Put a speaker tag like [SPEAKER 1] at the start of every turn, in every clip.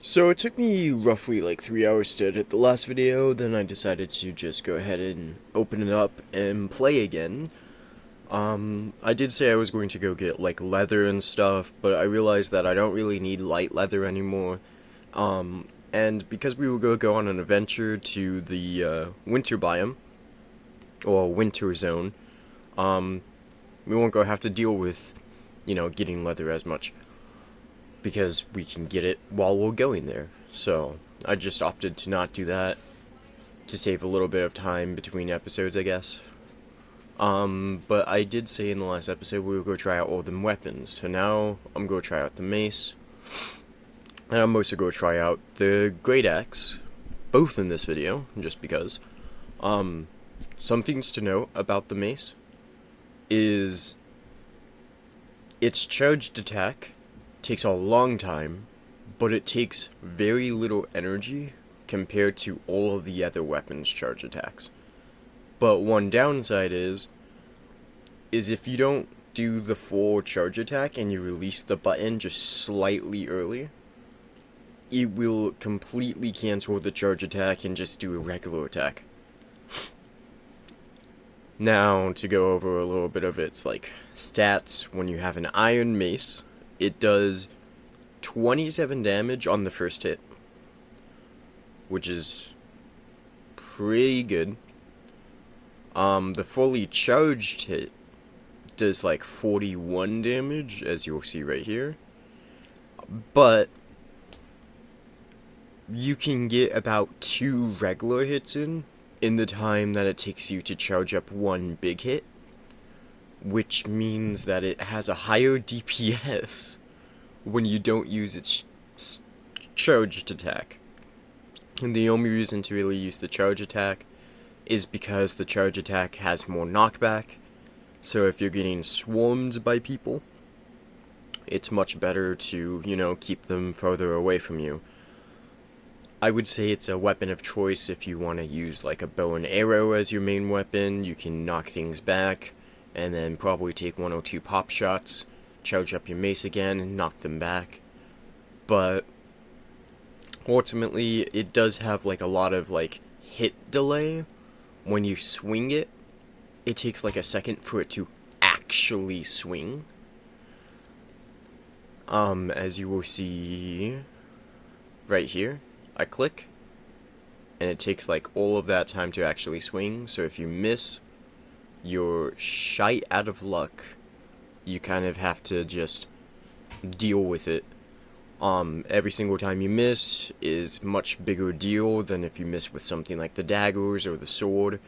[SPEAKER 1] So it took me roughly like 3 hours to edit the last video, then I decided to just go ahead and open it up and play again. I did say I was going to go get like leather and stuff, but I realized that I don't really need light leather anymore. And because we were going to go on an adventure to the winter biome, or winter zone, um, we won't go have to deal with, getting leather as much. Because we can get it while we're going there. So I just opted to not do that to save a little bit of time between episodes, I guess. But I did say in the last episode we would go try out all them weapons. So now I'm going to try out the mace. And I'm also going to try out the great axe. Both in this video, just because. Some things to note about the mace is its charged attack takes a long time, but it takes very little energy compared to all of the other weapons' charge attacks. But one downside is if you don't do the full charge attack and you release the button just slightly early, it will completely cancel the charge attack and just do a regular attack. Now, to go over a little bit of its stats, when you have an iron mace, it does 27 damage on the first hit, which is pretty good. The fully charged hit does 41 damage, as you'll see right here. But you can get about 2 regular hits in the time that it takes you to charge up one big hit, which means that it has a higher DPS when you don't use its charged attack. And the only reason to really use the charge attack is because the charge attack has more knockback. So if you're getting swarmed by people, it's much better to, keep them further away from you. I would say it's a weapon of choice if you want to use a bow and arrow as your main weapon. You can knock things back and then probably take 1 or 2 pop shots, charge up your mace again and knock them back. But ultimately it does have a lot of hit delay. When you swing it, it takes a second for it to actually swing. As you will see right here, I click and it takes all of that time to actually swing. So if you miss, you're shite out of luck. You kind of have to just deal with it. Every single time you miss is much bigger deal than if you miss with something like the daggers or the sword.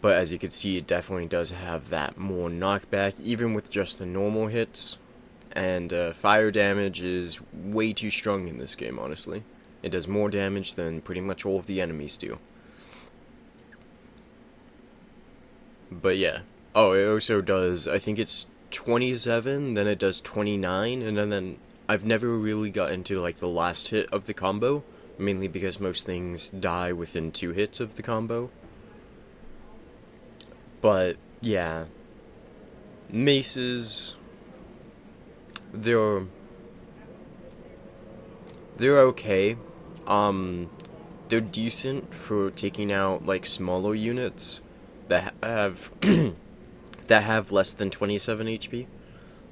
[SPEAKER 1] But as you can see, it definitely does have that more knockback, even with just the normal hits. And fire damage is way too strong in this game, honestly. It does more damage than pretty much all of the enemies do. But yeah. Oh, it also does, I think it's 27, then it does 29, and then I've never really got into the last hit of the combo, mainly because most things die within 2 hits of the combo. But yeah, maces, they're okay. They're decent for taking out smaller units that have that have less than 27 HP.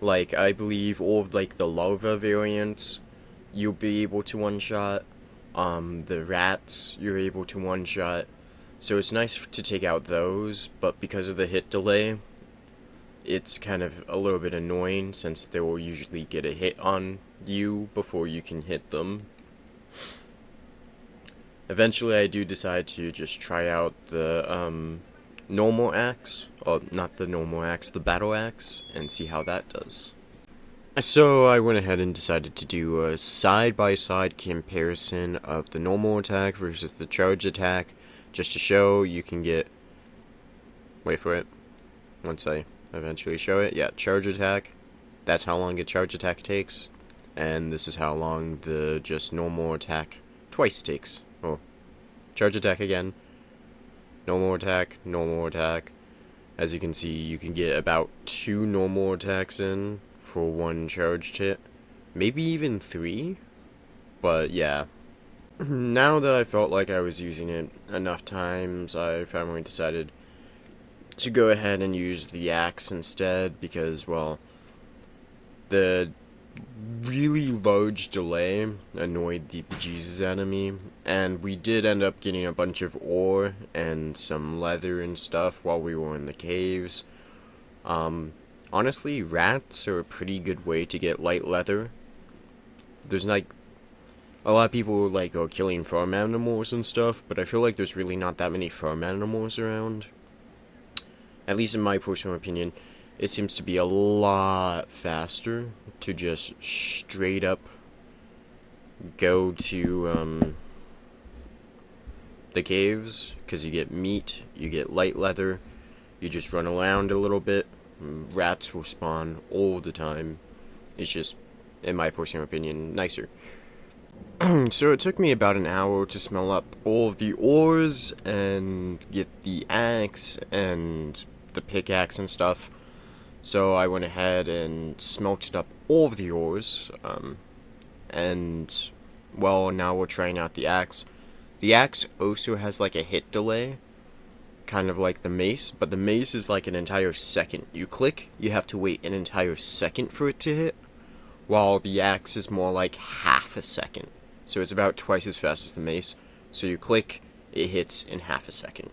[SPEAKER 1] I believe all of the larva variants you'll be able to one shot. The rats you're able to one shot. So it's nice to take out those, but because of the hit delay, it's kind of a little bit annoying since they will usually get a hit on you before you can hit them. Eventually I do decide to just try out the normal axe, or not the normal axe, the battle axe, and see how that does. So I went ahead and decided to do a side-by-side comparison of the normal attack versus the charge attack, just to show you can get, wait for it, once I eventually show it, yeah, charge attack, that's how long a charge attack takes, and this is how long the just normal attack twice takes. Oh, charge attack again, normal attack. As you can see, you can get about 2 normal attacks in for 1 charged hit, maybe even 3. But yeah. Now that I felt like I was using it enough times, I finally decided to go ahead and use the axe instead because, well, the really large delay annoyed the bejesus out of me, and we did end up getting a bunch of ore and some leather and stuff while we were in the caves. Honestly, rats are a pretty good way to get light leather. There's like a lot of people like are killing farm animals and stuff, but I feel like there's really not that many farm animals around. At least in my personal opinion, it seems to be a lot faster to just straight up go to the caves, because you get meat, you get light leather, you just run around a little bit, rats will spawn all the time. It's just, in my personal opinion, nicer. So it took me about an hour to smell up all of the ores and get the axe and the pickaxe and stuff. So I went ahead and smelted up all of the ores, and, well, now we're trying out the axe. The axe also has like a hit delay, kind of like the mace, but the mace is like an entire second. You click, you have to wait an entire second for it to hit, while the axe is more like half a second. So it's about twice as fast as the mace. So you click, it hits in half a second.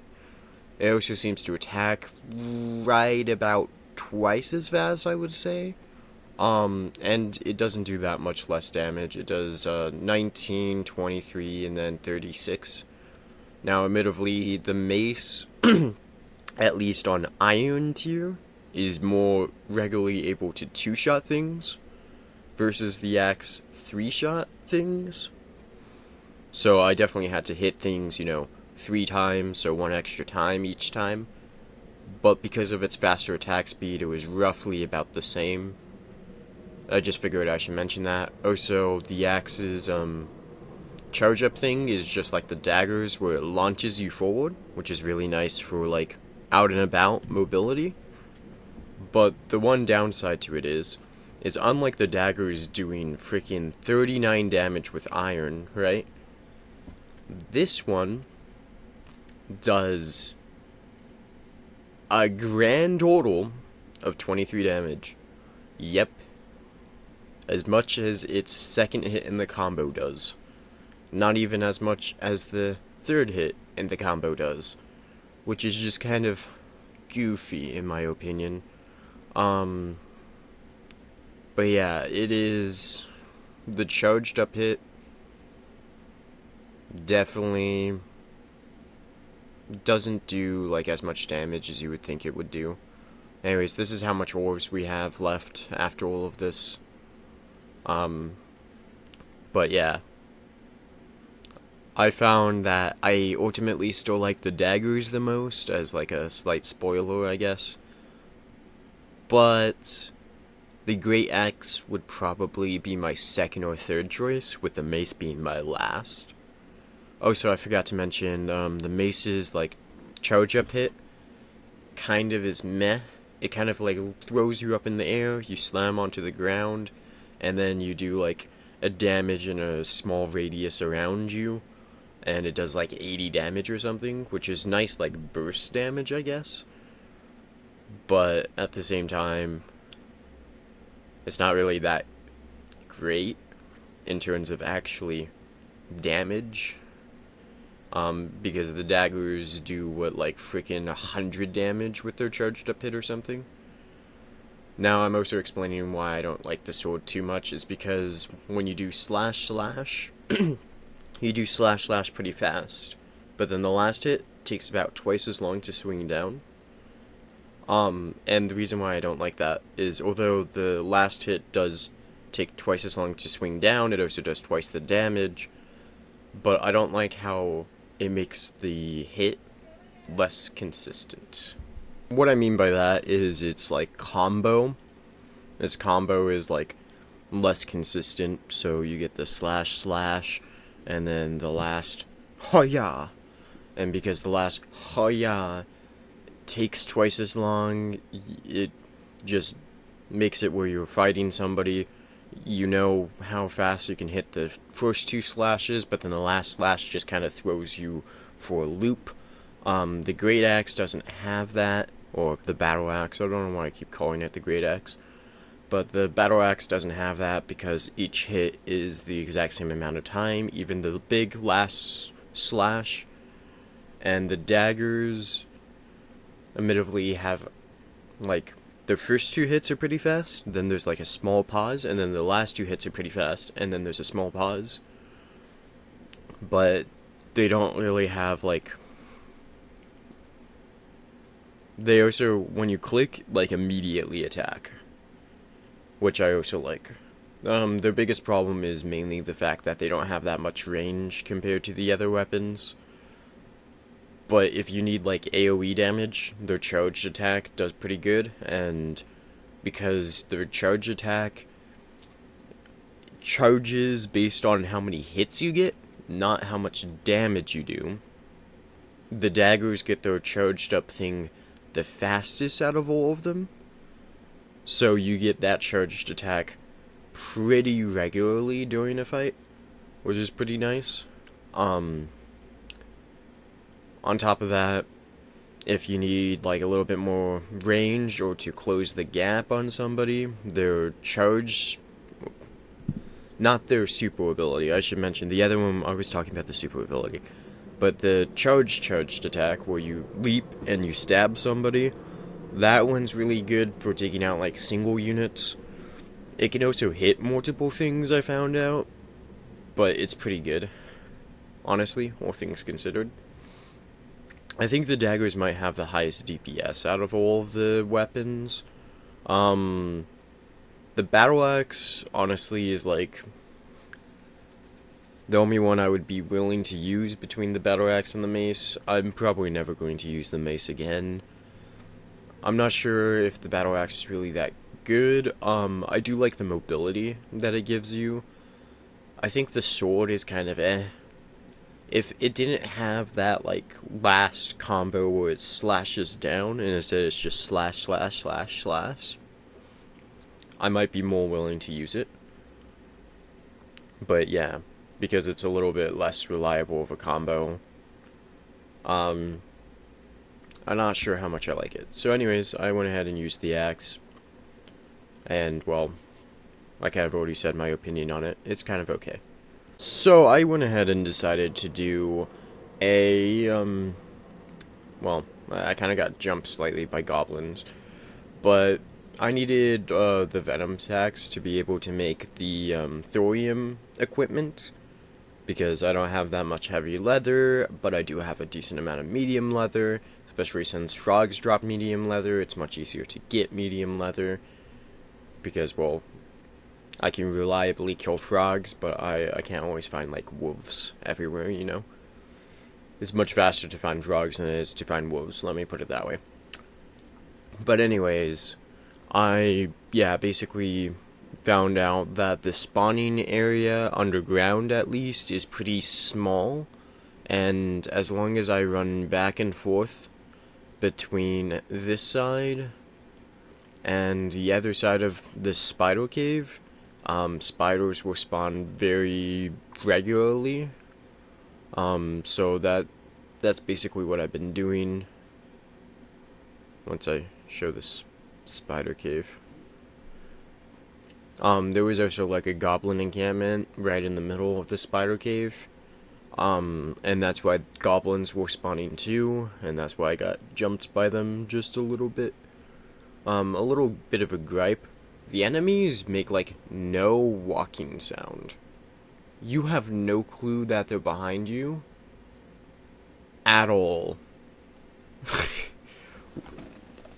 [SPEAKER 1] It also seems to attack right about twice as fast, I would say. And it doesn't do that much less damage. It does 19, 23, and then 36. Now, admittedly, the mace, at least on iron tier, is more regularly able to two-shot things versus the axe three-shot things. So I definitely had to hit things, 3 times, so 1 extra time each time. But because of its faster attack speed, it was roughly about the same. I just figured I should mention that. Also, the axe's charge up thing is just like the daggers, where it launches you forward, which is really nice for like out and about mobility. But the one downside to it is unlike the daggers doing freaking 39 damage with iron, right? This one does a grand total of 23 damage. Yep. As much as its second hit in the combo does. Not even as much as the third hit in the combo does. Which is just kind of goofy, in my opinion. But yeah, it is the charged up hit. Definitely doesn't do like as much damage as you would think it would do. Anyways, this is how much ores we have left after all of this. But yeah, I found that I ultimately still like the daggers the most, as like a slight spoiler, I guess. But the great axe would probably be my second or third choice, with the mace being my last. Oh, so I forgot to mention, the mace's, like, charge-up hit kind of is meh. It kind of, like, throws you up in the air, you slam onto the ground, and then you do, like, a damage in a small radius around you, and it does, like, 80 damage or something, which is nice, like, burst damage, I guess. But, at the same time, it's not really that great in terms of actually damage. Because the daggers do, like, freaking 100 damage with their charged up hit or something. Now, I'm also explaining why I don't like the sword too much, is because when you do slash slash, you do slash slash pretty fast. But then the last hit takes about twice as long to swing down. And the reason why I don't like that is, although the last hit does take twice as long to swing down, it also does twice the damage. But I don't like how it makes the hit less consistent. What I mean by that is it's like combo. Its combo is like less consistent, so you get the slash slash and then the last hoya. And because the last hoya takes twice as long, it just makes it where you're fighting somebody, you know how fast you can hit the first two slashes, but then the last slash just kind of throws you for a loop. The Great Axe doesn't have that, or the Battle Axe. I don't know why I keep calling it the Great Axe. But the Battle Axe doesn't have that because each hit is the exact same amount of time, even the big last slash. And the daggers, admittedly, have, like, the first two hits are pretty fast, then there's like a small pause, and then the last two hits are pretty fast, and then there's a small pause. But they don't really have, like, they also, when you click, like, immediately attack, which I also like. Their biggest problem is mainly the fact that they don't have that much range compared to the other weapons. But if you need, like, AoE damage, their charged attack does pretty good, and because their charge attack charges based on how many hits you get, not how much damage you do, the daggers get their charged up thing the fastest out of all of them. So you get that charged attack pretty regularly during a fight, which is pretty nice. On top of that, if you need like a little bit more range or to close the gap on somebody, their charge, not their super ability, I should mention, the other one I was talking about the super ability, but the charged attack where you leap and you stab somebody, that one's really good for taking out like single units. It can also hit multiple things, I found out, but it's pretty good, honestly, all things considered. I think the daggers might have the highest DPS out of all of the weapons. The Battle Axe, honestly, is like the only one I would be willing to use between the Battle Axe and the Mace. I'm probably never going to use the Mace again. I'm not sure if the Battle Axe is really that good. I do like the mobility that it gives you. I think the sword is kind of eh. If it didn't have that, like, last combo where it slashes down, and instead it's just slash, slash, slash, slash, I might be more willing to use it. But yeah, because it's a little bit less reliable of a combo. I'm not sure how much I like it. So anyways, I went ahead and used the axe. And, well, like I've already said my opinion on it, it's kind of okay. So I went ahead and decided to do a, well, I kind of got jumped slightly by goblins, but I needed the venom sacks to be able to make the thorium equipment, because I don't have that much heavy leather, but I do have a decent amount of medium leather, especially since frogs drop medium leather. It's much easier to get medium leather, because, well, I can reliably kill frogs, but I can't always find, like, wolves everywhere, you know? It's much faster to find frogs than it is to find wolves, let me put it that way. But anyways, I basically found out that the spawning area, underground at least, is pretty small, and as long as I run back and forth between this side and the other side of the spider cave, spiders will spawn very regularly. So that's basically what I've been doing. Once I show this spider cave. There was also like a goblin encampment right in the middle of the spider cave. And that's why goblins were spawning too, and that's why I got jumped by them just a little bit. A little bit of a gripe. The enemies make, like, no walking sound. You have no clue that they're behind you at all.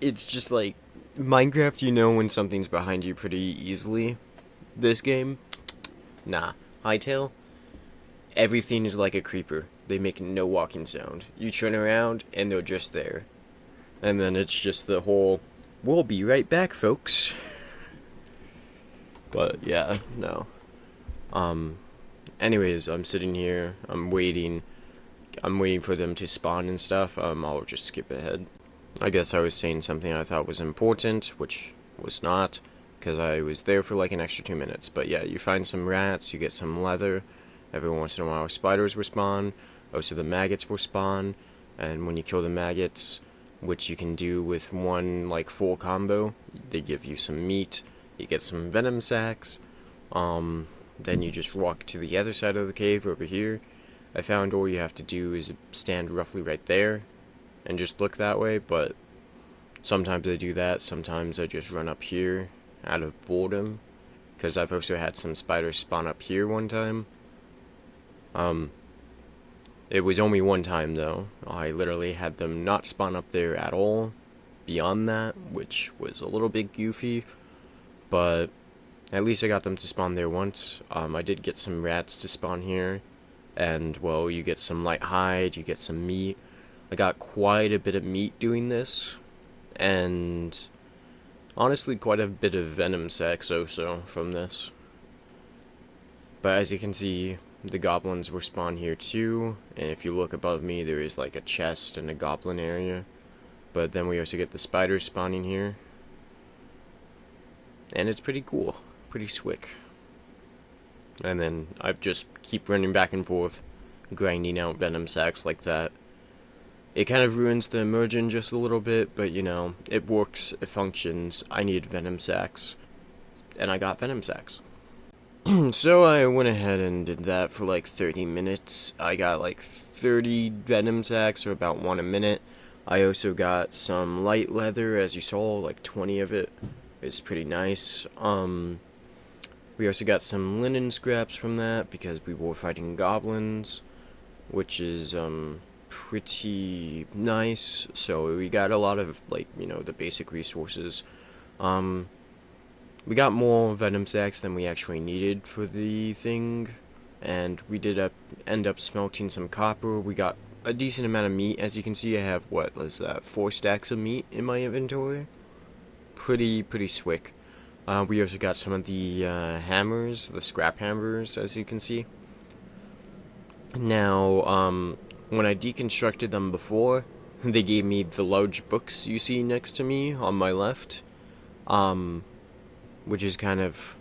[SPEAKER 1] It's just like, Minecraft, you know when something's behind you pretty easily. This game, nah. Hytale, everything is like a creeper. They make no walking sound. You turn around, and they're just there. And then it's just the whole, we'll be right back, folks. But, yeah, no. Anyways, I'm sitting here, I'm waiting for them to spawn and stuff. I'll just skip ahead. I guess I was saying something I thought was important, which was not. because I was there for like an extra 2 minutes. But yeah, you find some rats, you get some leather. Every once in a while, spiders will spawn. Also, the maggots will spawn. And when you kill the maggots, which you can do with one like full combo, they give you some meat. You get some venom sacs. Then you just walk to the other side of the cave over here. I found all you have to do is stand roughly right there and just look that way, but sometimes I do that, sometimes I just run up here out of boredom, because I've also had some spiders spawn up here one time. It was only one time though. I literally had them not spawn up there at all beyond that, which was a little bit goofy, but at least I got them to spawn there once. I did get some rats to spawn here, and well, you get some light hide, you get some meat. I got quite a bit of meat doing this, and honestly quite a bit of venom sacs also from this. But as you can see, the goblins will spawn here too, and if you look above me, there is like a chest and a goblin area. But then we also get the spiders spawning here, and it's pretty cool, pretty slick. And then I just keep running back and forth, grinding out venom sacs like that. It kind of ruins the immersion just a little bit, but you know, it works, it functions. I need venom sacs, and I got venom sacs. So I went ahead and did that for like 30 minutes. I got like 30 venom sacs, or about 1 a minute. I also got some light leather, as you saw, like 20 of it. It's pretty nice. We also got some linen scraps from that, because we were fighting goblins, which is, pretty nice. So we got a lot of, like, you know, the basic resources. We got more venom sacs than we actually needed for the thing, and we did end up smelting some copper. We got a decent amount of meat. As you can see, I have, what was that, 4 stacks of meat in my inventory. Pretty swick. We also got some of the hammers, the scrap hammers, as you can see. Now, when I deconstructed them before, they gave me the large books you see next to me on my left, which is kind of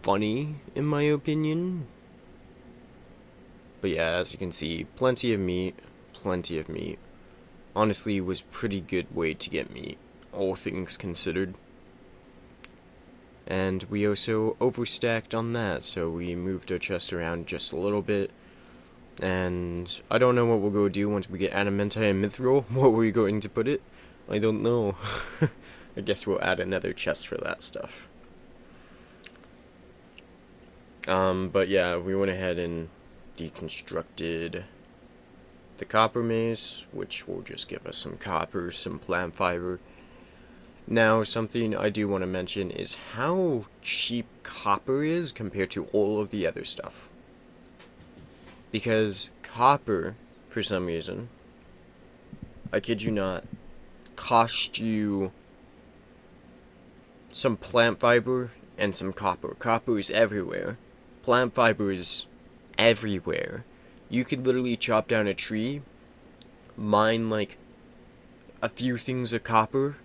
[SPEAKER 1] funny, in my opinion. But yeah, as you can see, plenty of meat. Honestly, it was pretty good way to get meat, all things considered. And we also overstacked on that, so we moved our chest around just a little bit. And I don't know what we'll go do once we get adamantite and mithril. Where we're going to put it, I don't know. I guess we'll add another chest for that stuff. But yeah, we went ahead and deconstructed the copper mace, which will just give us some copper, some plant fiber. Now, something I do want to mention is how cheap copper is compared to all of the other stuff. Because copper, for some reason, I kid you not, cost you some plant fiber and some copper. Copper is everywhere. Plant fiber is everywhere. You could literally chop down a tree, mine like a few things of copper,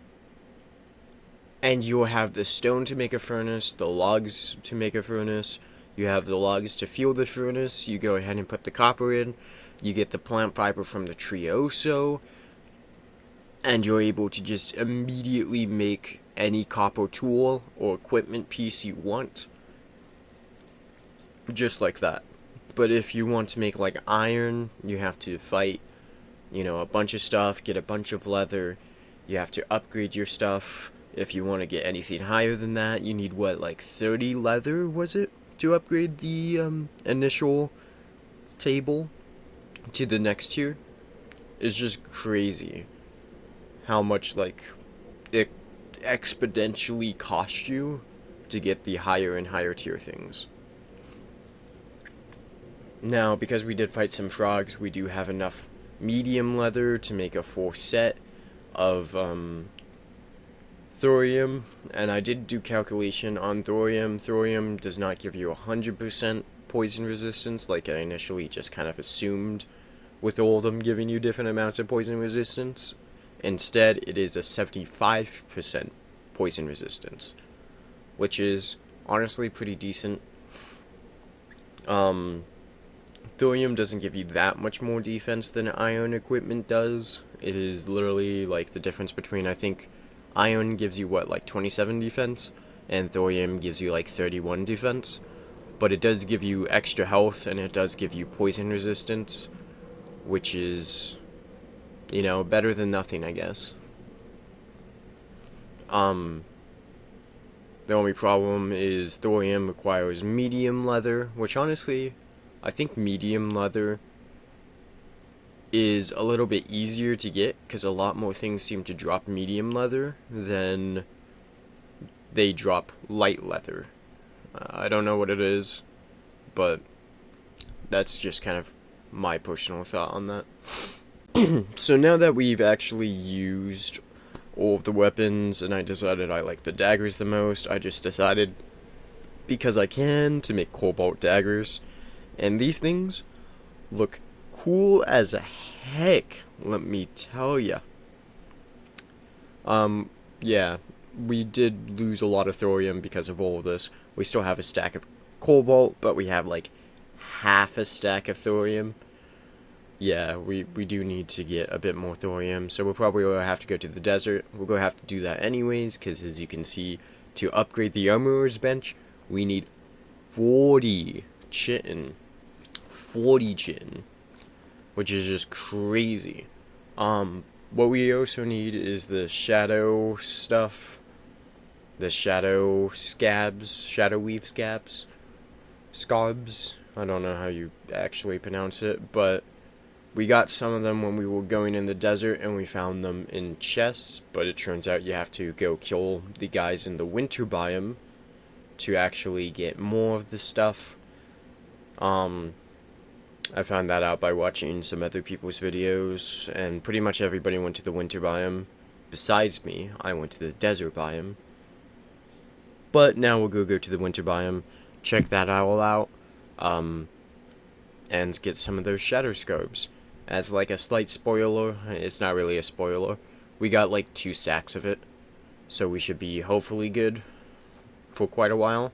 [SPEAKER 1] and you'll have the stone to make a furnace, the logs to make a furnace. You have the logs to fuel the furnace. You go ahead and put the copper in. You get the plant fiber from the tree also. And you're able to just immediately make any copper tool or equipment piece you want. Just like that. But if you want to make like iron, you have to fight, you know, a bunch of stuff, get a bunch of leather. You have to upgrade your stuff. If you want to get anything higher than that, you need what, like 30 leather, was it? To upgrade the initial table to the next tier. It's just crazy how much like it exponentially costs you to get the higher and higher tier things. Now, because we did fight some frogs, we do have enough medium leather to make a full set of thorium, and I did do calculation on thorium. Thorium does not give you 100% poison resistance like I initially just kind of assumed with all of them giving you different amounts of poison resistance. Instead, it is a 75% poison resistance. which is honestly pretty decent. Thorium doesn't give you that much more defense than iron equipment does. It is literally like the difference between, I think, iron gives you what, like 27 defense, and thorium gives you like 31 defense. But it does give you extra health, and it does give you poison resistance, which is, you know, better than nothing, I guess. The only problem is thorium requires medium leather, which honestly, I think medium leather is a little bit easier to get, because a lot more things seem to drop medium leather than they drop light leather. I don't know what it is, but that's just kind of my personal thought on that. So now that we've actually used all of the weapons, and I decided I like the daggers the most, I just decided, because I can, to make cobalt daggers. And these things look cool as a heck, let me tell ya. Yeah, we did lose a lot of thorium because of all of this. We still have a stack of cobalt, but we have like half a stack of thorium. Yeah, we do need to get a bit more thorium, so we'll probably have to go to the desert. We're going to have to do that anyways, because as you can see, to upgrade the armorer's bench, we need 40 chitin. 40 chitin, which is just crazy. What we also need is the shadow stuff. The shadow scabs, shadow weave scabs. Scabs, I don't know how you actually pronounce it, but we got some of them when we were going in the desert, and we found them in chests, but it turns out you have to go kill the guys in the winter biome to actually get more of the stuff. I found that out by watching some other people's videos, and pretty much everybody went to the winter biome. Besides me, I went to the desert biome. But now we'll go to the winter biome, check that all out, and get some of those shadow scobes. As like a slight spoiler, it's not really a spoiler, we got like 2 stacks of it, so we should be hopefully good for quite a while,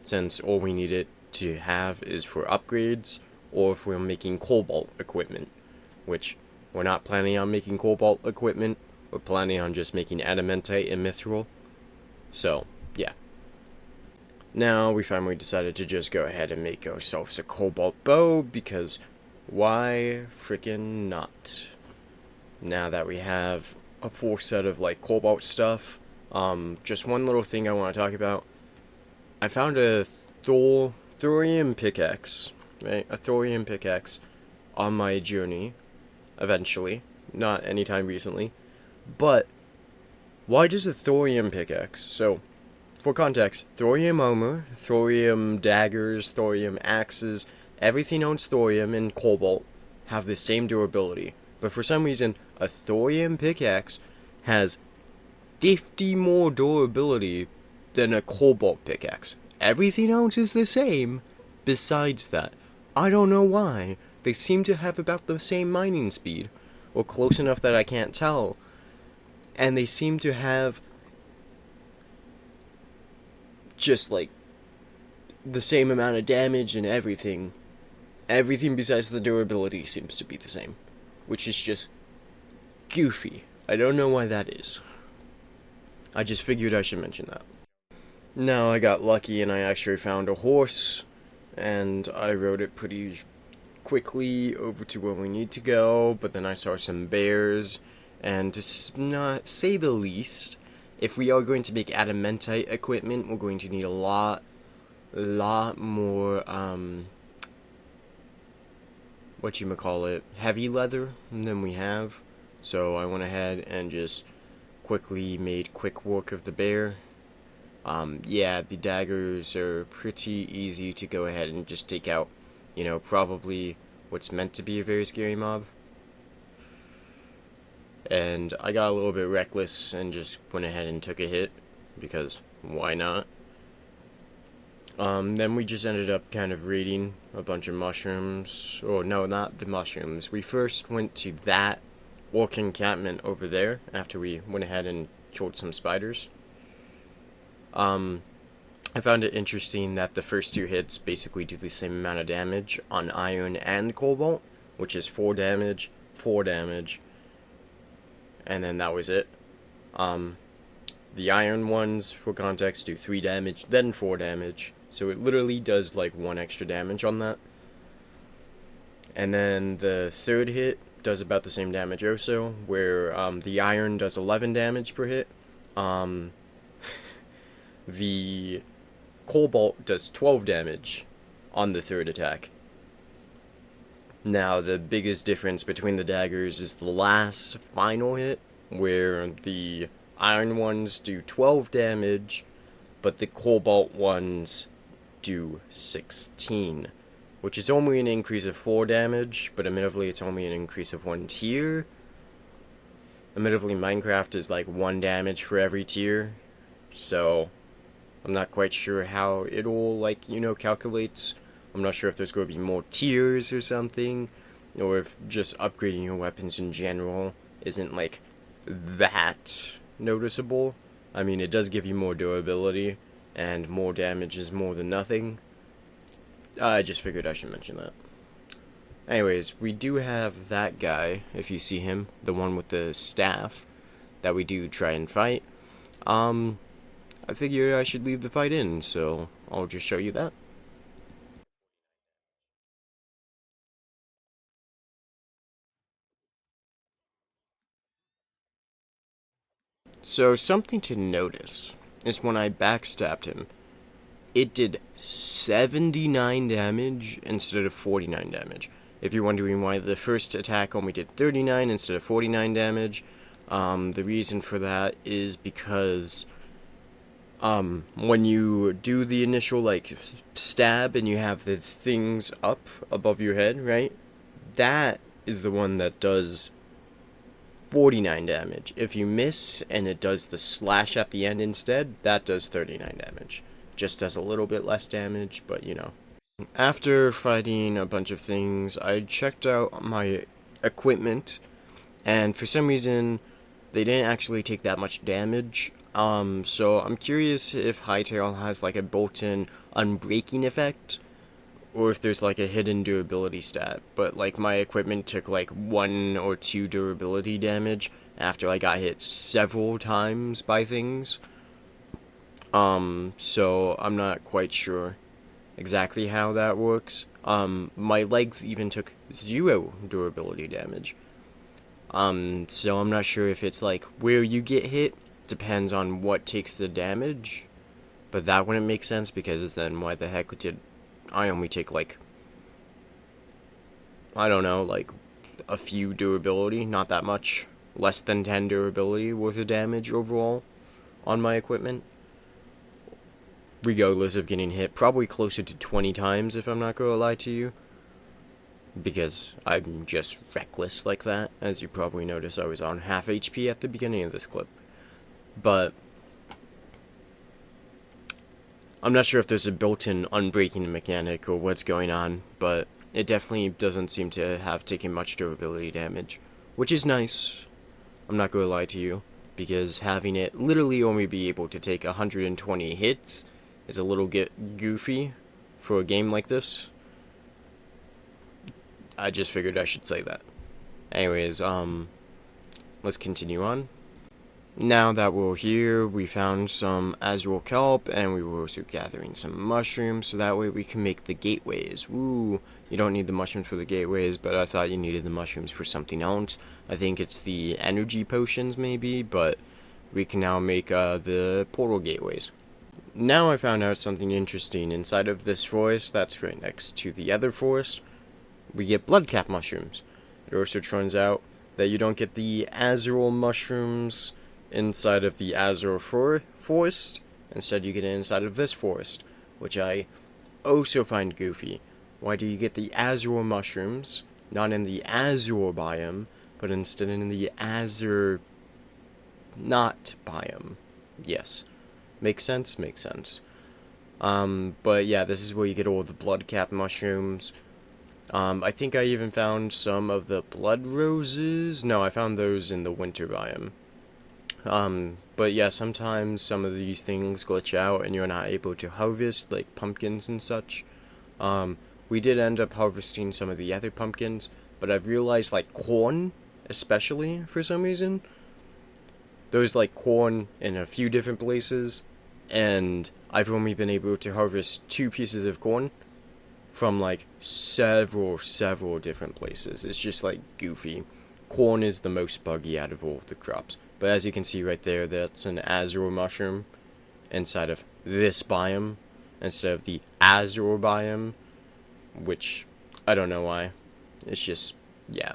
[SPEAKER 1] since all we need it to have is for upgrades, or if we're making cobalt equipment, which we're not planning on making cobalt equipment, we're planning on just making adamantite and mithril. So, yeah. Now we finally decided to just go ahead and make ourselves a cobalt bow, because why freaking not? Now that we have a full set of like cobalt stuff, just one little thing I want to talk about. I found a thorium pickaxe, right? A thorium pickaxe on my journey, eventually, not anytime recently. But why does a thorium pickaxe? So, for context, thorium armor, thorium daggers, thorium axes, everything owns thorium and cobalt have the same durability. But for some reason, a thorium pickaxe has 50 more durability than a cobalt pickaxe. Everything else is the same besides that. I don't know why. They seem to have about the same mining speed, or close enough that I can't tell. And they seem to have just like the same amount of damage and everything. Everything besides the durability seems to be the same, which is just goofy. I don't know why that is. I just figured I should mention that. Now I got lucky and I actually found a horse, and I rode it pretty quickly over to where we need to go, but then I saw some bears, and to not say the least, if we are going to make adamantite equipment, we're going to need a lot more, heavy leather than we have. So I went ahead and just quickly made quick work of the bear. Yeah, the daggers are pretty easy to go ahead and just take out, you know, probably what's meant to be a very scary mob. And I got a little bit reckless and just went ahead and took a hit, because why not? Then we just ended up kind of raiding a bunch of mushrooms. Oh, no, not the mushrooms. We first went to that orc encampment over there after we went ahead and killed some spiders. I found it interesting that the first two hits basically do the same amount of damage on iron and cobalt, which is 4 damage, and then that was it. The iron ones, for context, do 3 damage, then 4 damage, so it literally does like 1 extra damage on that. And then the third hit does about the same damage also, where the iron does 11 damage per hit. The cobalt does 12 damage on the third attack. Now, the biggest difference between the daggers is the last final hit, where the iron ones do 12 damage, but the cobalt ones do 16, which is only an increase of 4 damage, but admittedly it's only an increase of 1 tier. Admittedly, Minecraft is like 1 damage for every tier, so I'm not quite sure how it all, like, calculates. I'm not sure if there's going to be more tiers or something, or if just upgrading your weapons in general isn't, like, that noticeable. I mean, it does give you more durability, and more damage is more than nothing. I just figured I should mention that. Anyways, we do have that guy, if you see him, the one with the staff, that we do try and fight. I figured I should leave the fight in, so I'll just show you that. So something to notice is when I backstabbed him, it did 79 damage instead of 49 damage. If you're wondering why the first attack only did 39 instead of 49 damage, the reason for that is because when you do the initial, like, stab and you have the things up above your head, right? That is the one that does 49 damage. If you miss and it does the slash at the end instead, that does 39 damage. Just does a little bit less damage, but After fighting a bunch of things, I checked out my equipment, and for some reason, they didn't actually take that much damage. So I'm curious if Hytale has like a built-in unbreaking effect, or if there's like a hidden durability stat. But like my equipment took like 1 or 2 durability damage after I got hit several times by things. So I'm not quite sure exactly how that works. My legs even took 0 durability damage. So I'm not sure if it's like where you get hit depends on what takes the damage, but that wouldn't make sense because then why the heck did I only take like, I don't know, like a few durability, not that much, less than 10 durability worth of damage overall on my equipment, regardless of getting hit probably closer to 20 times if I'm not gonna lie to you, because I'm just reckless like that. As you probably noticed, I was on half HP at the beginning of this clip. But I'm not sure if there's a built-in unbreaking mechanic or what's going on, but it definitely doesn't seem to have taken much durability damage, which is nice. I'm not gonna lie to you, because having it literally only be able to take 120 hits is a little bit goofy for a game like this. I just figured I should say that. Anyways, let's continue on. Now that we're here, we found some azure kelp, and we were also gathering some mushrooms, so that way we can make the gateways. Woo! You don't need the mushrooms for the gateways, but I thought you needed the mushrooms for something else. I think it's the energy potions, maybe, but we can now make the portal gateways. Now I found out something interesting. Inside of this forest that's right next to the other forest, we get bloodcap mushrooms. It also turns out that you don't get the azure mushrooms inside of the azure forest. Instead, you get it inside of this forest, which I also find goofy. Why do you get the azure mushrooms not in the azure biome, but instead in the azure not biome? Yes, makes sense. Makes sense. But yeah, this is where you get all the bloodcap mushrooms. I think I even found some of the blood roses. No, I found those in the winter biome. But yeah, sometimes some of these things glitch out and you're not able to harvest, like pumpkins and such. Um, we did end up harvesting some of the other pumpkins, but I've realized, like, corn, especially, for some reason, there's, like, corn in a few different places, and I've only been able to harvest 2 pieces of corn from, like, several different places. It's just, like, goofy. Corn is the most buggy out of all of the crops. But as you can see right there, that's an azure mushroom inside of this biome instead of the azure biome, which I don't know why. It's just, yeah.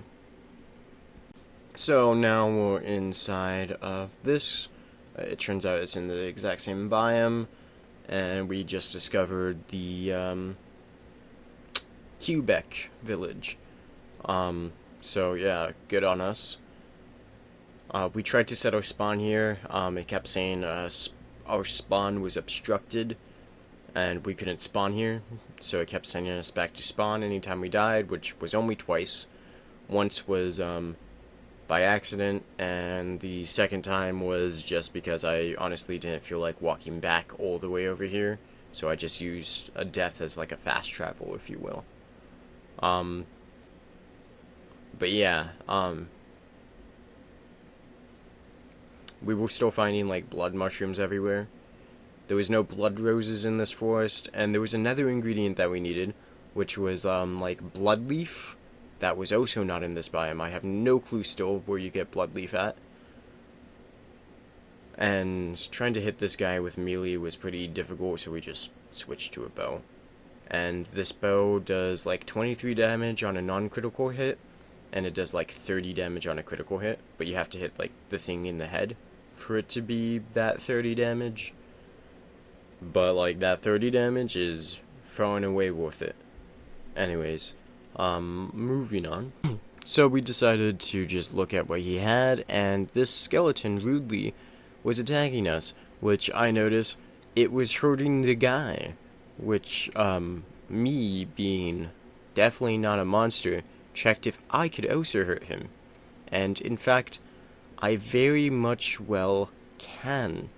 [SPEAKER 1] So now we're inside of this. It turns out it's in the exact same biome, and we just discovered the Quebec village. So yeah, good on us. We tried to set our spawn here. It kept saying our spawn was obstructed, and we couldn't spawn here. So it kept sending us back to spawn anytime we died, which was only twice. Once was by accident, and the second time was just because I honestly didn't feel like walking back all the way over here. So I just used a death as like a fast travel, if you will. But yeah, we were still finding like blood mushrooms everywhere. There was no blood roses in this forest, and there was another ingredient that we needed, which was like blood leaf. That was also not in this biome. I have no clue still where you get blood leaf at. And trying to hit this guy with melee was pretty difficult, so we just switched to a bow. And this bow does like 23 damage on a non-critical hit, and it does like 30 damage on a critical hit, but you have to hit like the thing in the head for it to be that 30 damage. But like that 30 damage is far and away worth it. Anyways, moving on. So we decided to just look at what he had, and this skeleton rudely was attacking us, which I noticed it was hurting the guy, which, me being definitely not a monster, checked if I could also hurt him. And in fact, I very much well can.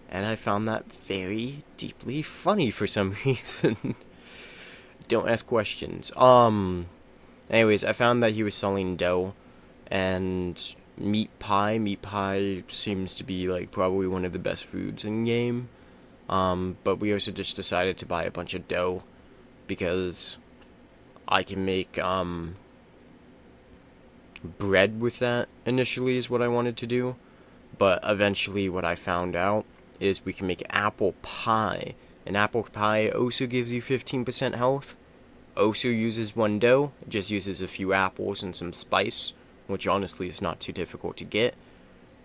[SPEAKER 1] And I found that very deeply funny for some reason. Don't ask questions. Anyways, I found that he was selling dough and meat pie. Meat pie seems to be like probably one of the best foods in game. But we also just decided to buy a bunch of dough because I can make bread with that initially is what I wanted to do. But eventually what I found out is we can make apple pie. And apple pie also gives you 15% health. Also uses one dough. It just uses a few apples and some spice, which honestly is not too difficult to get.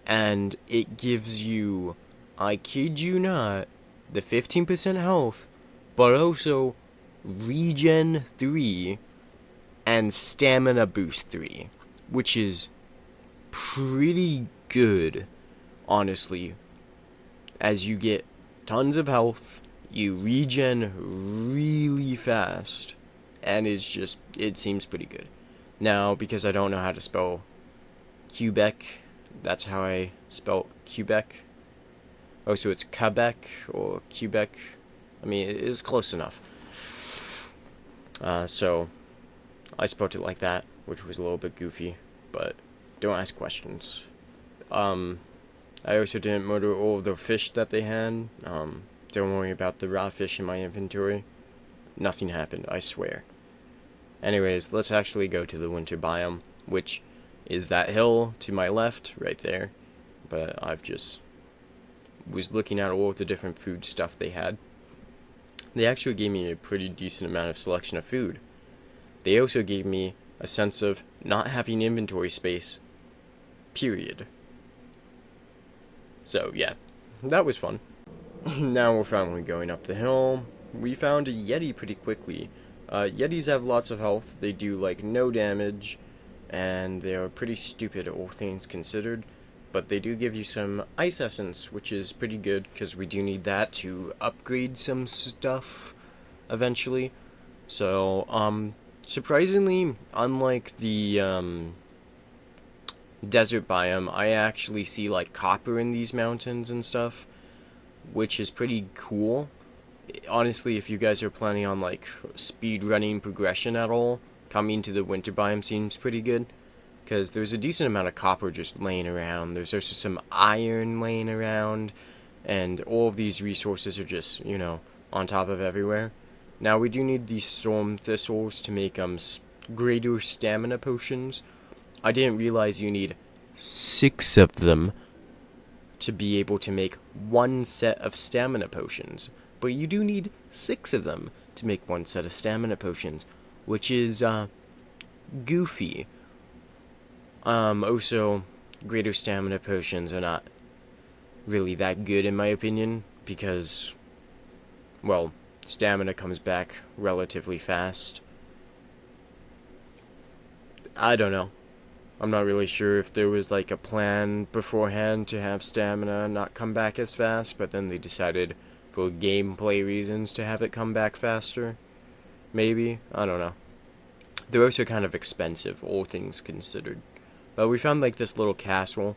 [SPEAKER 1] And it gives you, I kid you not, the 15% health, but also regen 3 and stamina boost 3, which is pretty good, honestly. As you get tons of health, you regen really fast, and it seems pretty good. Now, because I don't know how to spell Quebec, that's how I spell Quebec. Oh, so it's Quebec or Quebec. I mean, it is close enough. So I spelled it like that, which was a little bit goofy, but don't ask questions. I also didn't murder all of the fish that they had. Don't worry about the raw fish in my inventory. Nothing happened, I swear. Anyways, let's actually go to the winter biome, which is that hill to my left, right there. But I've just was looking at all of the different food stuff they had. They actually gave me a pretty decent amount of selection of food. They also gave me a sense of not having inventory space, period. So yeah, that was fun. Now we're finally going up the hill. We found a Yeti pretty quickly. Yetis have lots of health, they do like no damage, and they are pretty stupid, all things considered. But they do give you some ice essence, which is pretty good, because we do need that to upgrade some stuff eventually. So, surprisingly, unlike the desert biome, I actually see like copper in these mountains and stuff, which is pretty cool. Honestly, if you guys are planning on like speed running progression at all, coming to the winter biome seems pretty good. Because there's a decent amount of copper just laying around. There's also some iron laying around. And all of these resources are just, on top of everywhere. Now, we do need these storm thistles to make greater stamina potions. I didn't realize you need 6 of them to be able to make one set of stamina potions. But you do need 6 of them to make one set of stamina potions, which is, goofy. Also, greater stamina potions are not really that good in my opinion, because, well, stamina comes back relatively fast. I don't know. I'm not really sure if there was like a plan beforehand to have stamina not come back as fast, but then they decided for gameplay reasons to have it come back faster. Maybe? I don't know. They're also kind of expensive, all things considered. But we found like this little castle.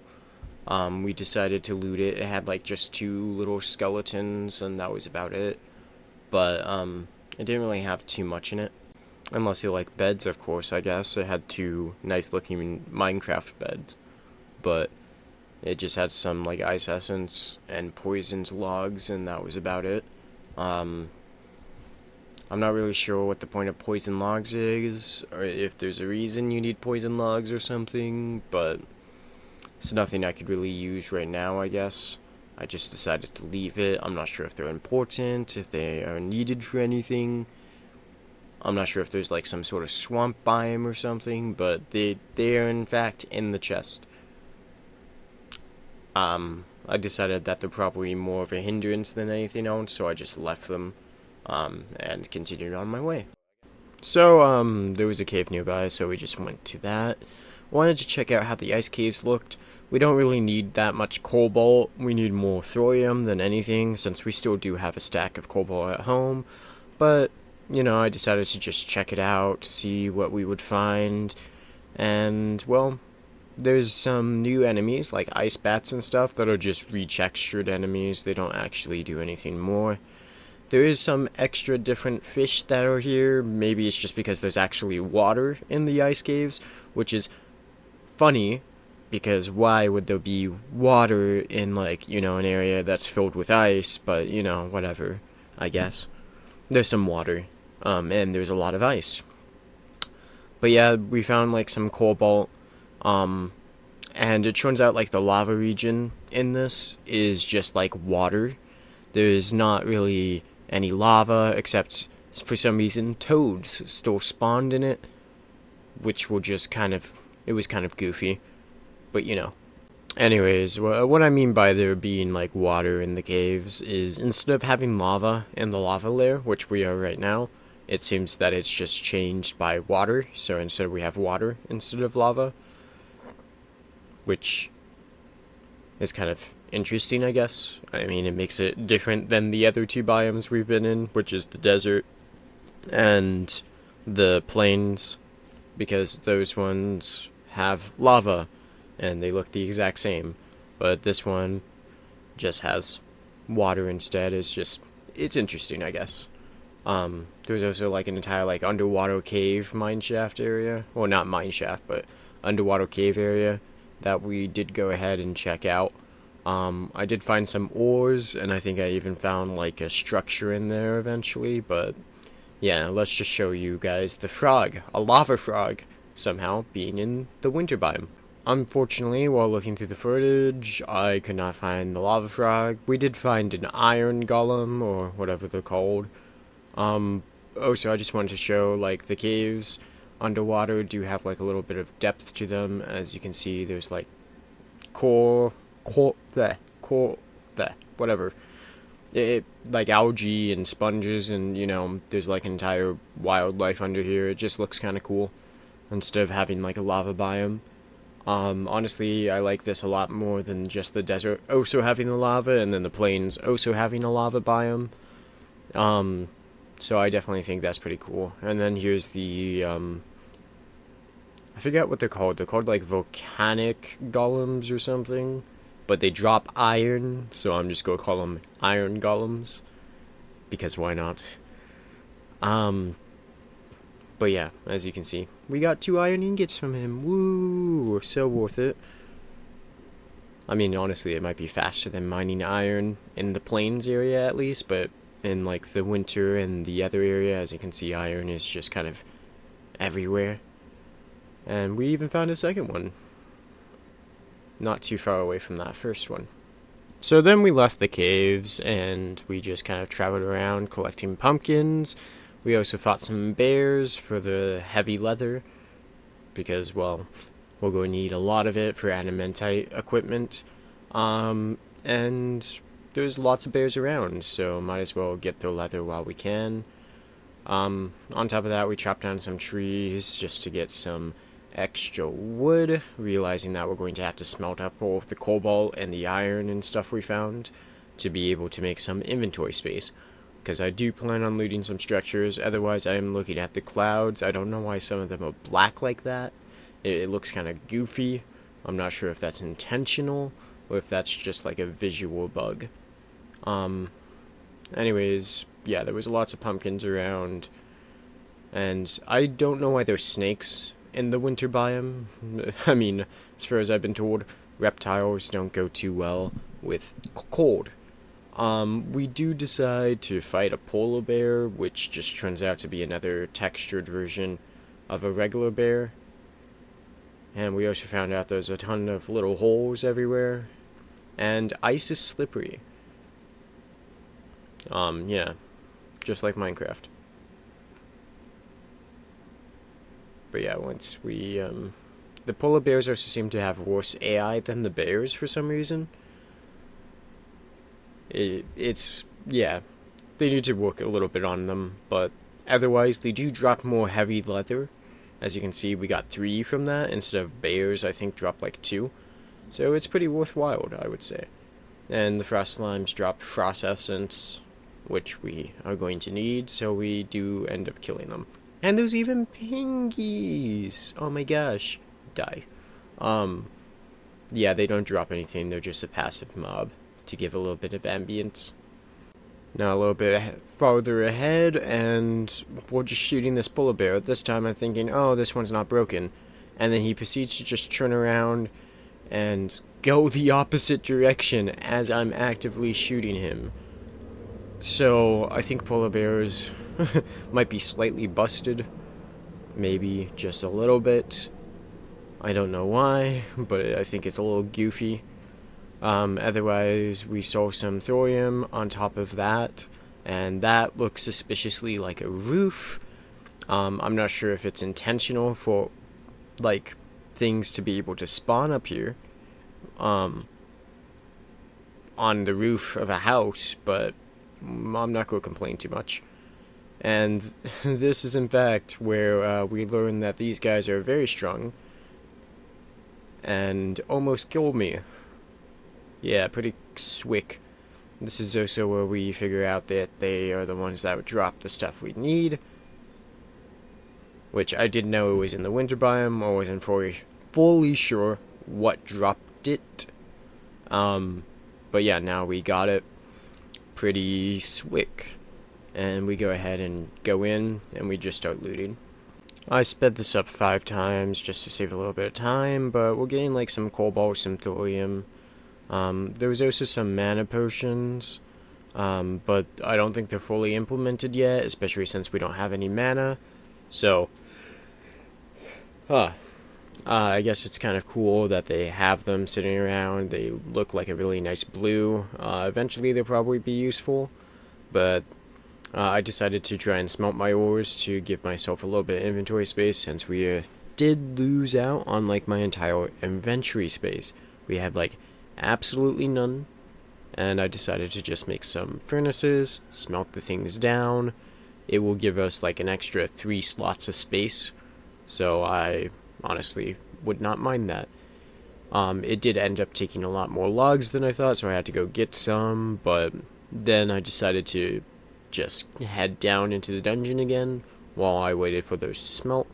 [SPEAKER 1] We decided to loot it. It had like just 2 little skeletons, and that was about it. But it didn't really have too much in it. Unless you like beds, of course, I guess. It had 2 nice looking Minecraft beds. But it just had some like ice essence and poisons logs, and that was about it. I'm not really sure what the point of poison logs is, or if there's a reason you need poison logs or something, but it's nothing I could really use right now, I guess. I just decided to leave it. I'm not sure if they're important, if they are needed for anything. I'm not sure if there's like some sort of swamp biome or something, but they are in fact in the chest. I decided that they're probably more of a hindrance than anything else, so I just left them. And continued on my way. So, there was a cave nearby, so we just went to that. Wanted to check out how the ice caves looked. We don't really need that much cobalt. We need more thorium than anything, since we still do have a stack of cobalt at home. But, I decided to just check it out, see what we would find. And, well, there's some new enemies, like ice bats and stuff, that are just retextured enemies. They don't actually do anything more. There is some extra different fish that are here. Maybe it's just because there's actually water in the ice caves, which is funny, because why would there be water in, like, an area that's filled with ice, but, whatever, I guess. There's some water, and there's a lot of ice. But yeah, we found, like, some cobalt, and it turns out, like, the lava region in this is just, like, water. There's not really any lava, except for some reason toads still spawned in it, which were just it was kind of goofy, but Anyways, what I mean by there being like water in the caves is instead of having lava in the lava layer, which we are right now, it seems that it's just changed by water, so instead we have water instead of lava, which is kind of interesting, I guess. I mean, it makes it different than the other 2 biomes we've been in, which is the desert and the plains, because those ones have lava and they look the exact same, but this one just has water instead. It's interesting, I guess. There's also like an entire like underwater cave mineshaft area, well, not mineshaft, but underwater cave area that we did go ahead and check out. I did find some ores, and I think I even found like a structure in there eventually, but yeah, let's just show you guys the frog, a lava frog, somehow being in the winter biome. Unfortunately, while looking through the footage, I could not find the lava frog. We did find an iron golem, or whatever they're called. Also, I just wanted to show, like, the caves underwater do have, like, a little bit of depth to them. As you can see, there's, like, whatever. Like, algae and sponges, and, there's, like, entire wildlife under here. It just looks kind of cool, instead of having, like, a lava biome. Honestly, I like this a lot more than just the desert also having the lava, and then the plains also having a lava biome. So I definitely think that's pretty cool. And then here's the, I forget what they're called. They're called like volcanic golems or something. But they drop iron, so I'm just gonna call them iron golems. Because why not? Um, but yeah, as you can see, we got 2 iron ingots from him. Woo! So worth it. I mean, honestly, it might be faster than mining iron in the plains area at least, but in like the winter and the other area, as you can see, iron is just kind of everywhere. And we even found a second one, not too far away from that first one. So then we left the caves and we just kind of traveled around collecting pumpkins. We also fought some bears for the heavy leather because, well, we're going to need a lot of it for adamantite equipment. And there's lots of bears around, so might as well get their leather while we can. On top of that, we chopped down some trees just to get some extra wood, realizing that we're going to have to smelt up all of the cobalt and the iron and stuff we found to be able to make some inventory space. Because I do plan on looting some structures, otherwise I am looking at the clouds. I don't know why some of them are black like that. It looks kind of goofy. I'm not sure if that's intentional or if that's just like a visual bug. Anyways, yeah, there was lots of pumpkins around. And I don't know why there's snakes in the winter biome. I mean, as far as I've been told, reptiles don't go too well with cold. We do decide to fight a polar bear, which just turns out to be another textured version of a regular bear. And we also found out there's a ton of little holes everywhere. And ice is slippery. Yeah. Just like Minecraft. But yeah, once we, the polar bears also seem to have worse AI than the bears for some reason. It's, yeah, they need to work a little bit on them, but otherwise they do drop more heavy leather. As you can see, we got 3 from that, instead of bears, I think, dropped like 2. So it's pretty worthwhile, I would say. And the frost slimes drop frost essence, which we are going to need, so we do end up killing them. And there's even pingies! Oh my gosh. Die. Yeah, they don't drop anything, they're just a passive mob to give a little bit of ambience. Now a little bit farther ahead, and we're just shooting this polar bear. This time I'm thinking, oh, this one's not broken. And then he proceeds to just turn around and go the opposite direction as I'm actively shooting him. So I think polar bears might be slightly busted. Maybe just a little bit. I don't know why, but I think it's a little goofy. Otherwise, we saw some thorium on top of that, and that looks suspiciously like a roof. I'm not sure if it's intentional for, like, things to be able to spawn up here, on the roof of a house, but I'm not going to complain too much. And this is in fact where we learn that these guys are very strong and almost killed me. Yeah, pretty swick. This is also where we figure out that they are the ones that would drop the stuff we need, which I didn't know it was in the winter biome. I wasn't fully sure what dropped it. But yeah, now we got it. Pretty swick. And we go ahead and go in, and we just start looting. I sped this up 5 times just to save a little bit of time, but we're getting like some cobalt, some thorium. There was also some mana potions, but I don't think they're fully implemented yet, especially since we don't have any mana. So, I guess it's kind of cool that they have them sitting around. They look like a really nice blue. Eventually they'll probably be useful, but I decided to try and smelt my ores to give myself a little bit of inventory space, since we did lose out on like my entire inventory space. We had like absolutely none, and I decided to just make some furnaces, smelt the things down. It will give us like an extra 3 slots of space, so I honestly would not mind that. It did end up taking a lot more logs than I thought, so I had to go get some, but then I decided to just head down into the dungeon again while I waited for those to smelt.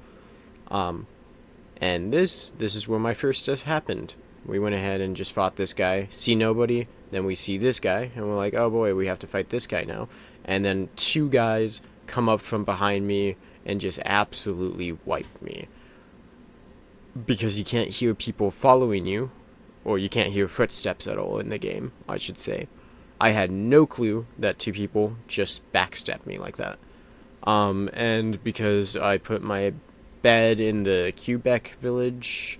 [SPEAKER 1] And this is where my first stuff happened. We went ahead and just fought this guy, see nobody, then we see this guy, and we're like, oh boy, we have to fight this guy now. And then two guys come up from behind me and just absolutely wipe me. Because you can't hear people following you, or you can't hear footsteps at all in the game, I should say. I had no clue that two people just backstabbed me like that. And because I put my bed in the Quebec village,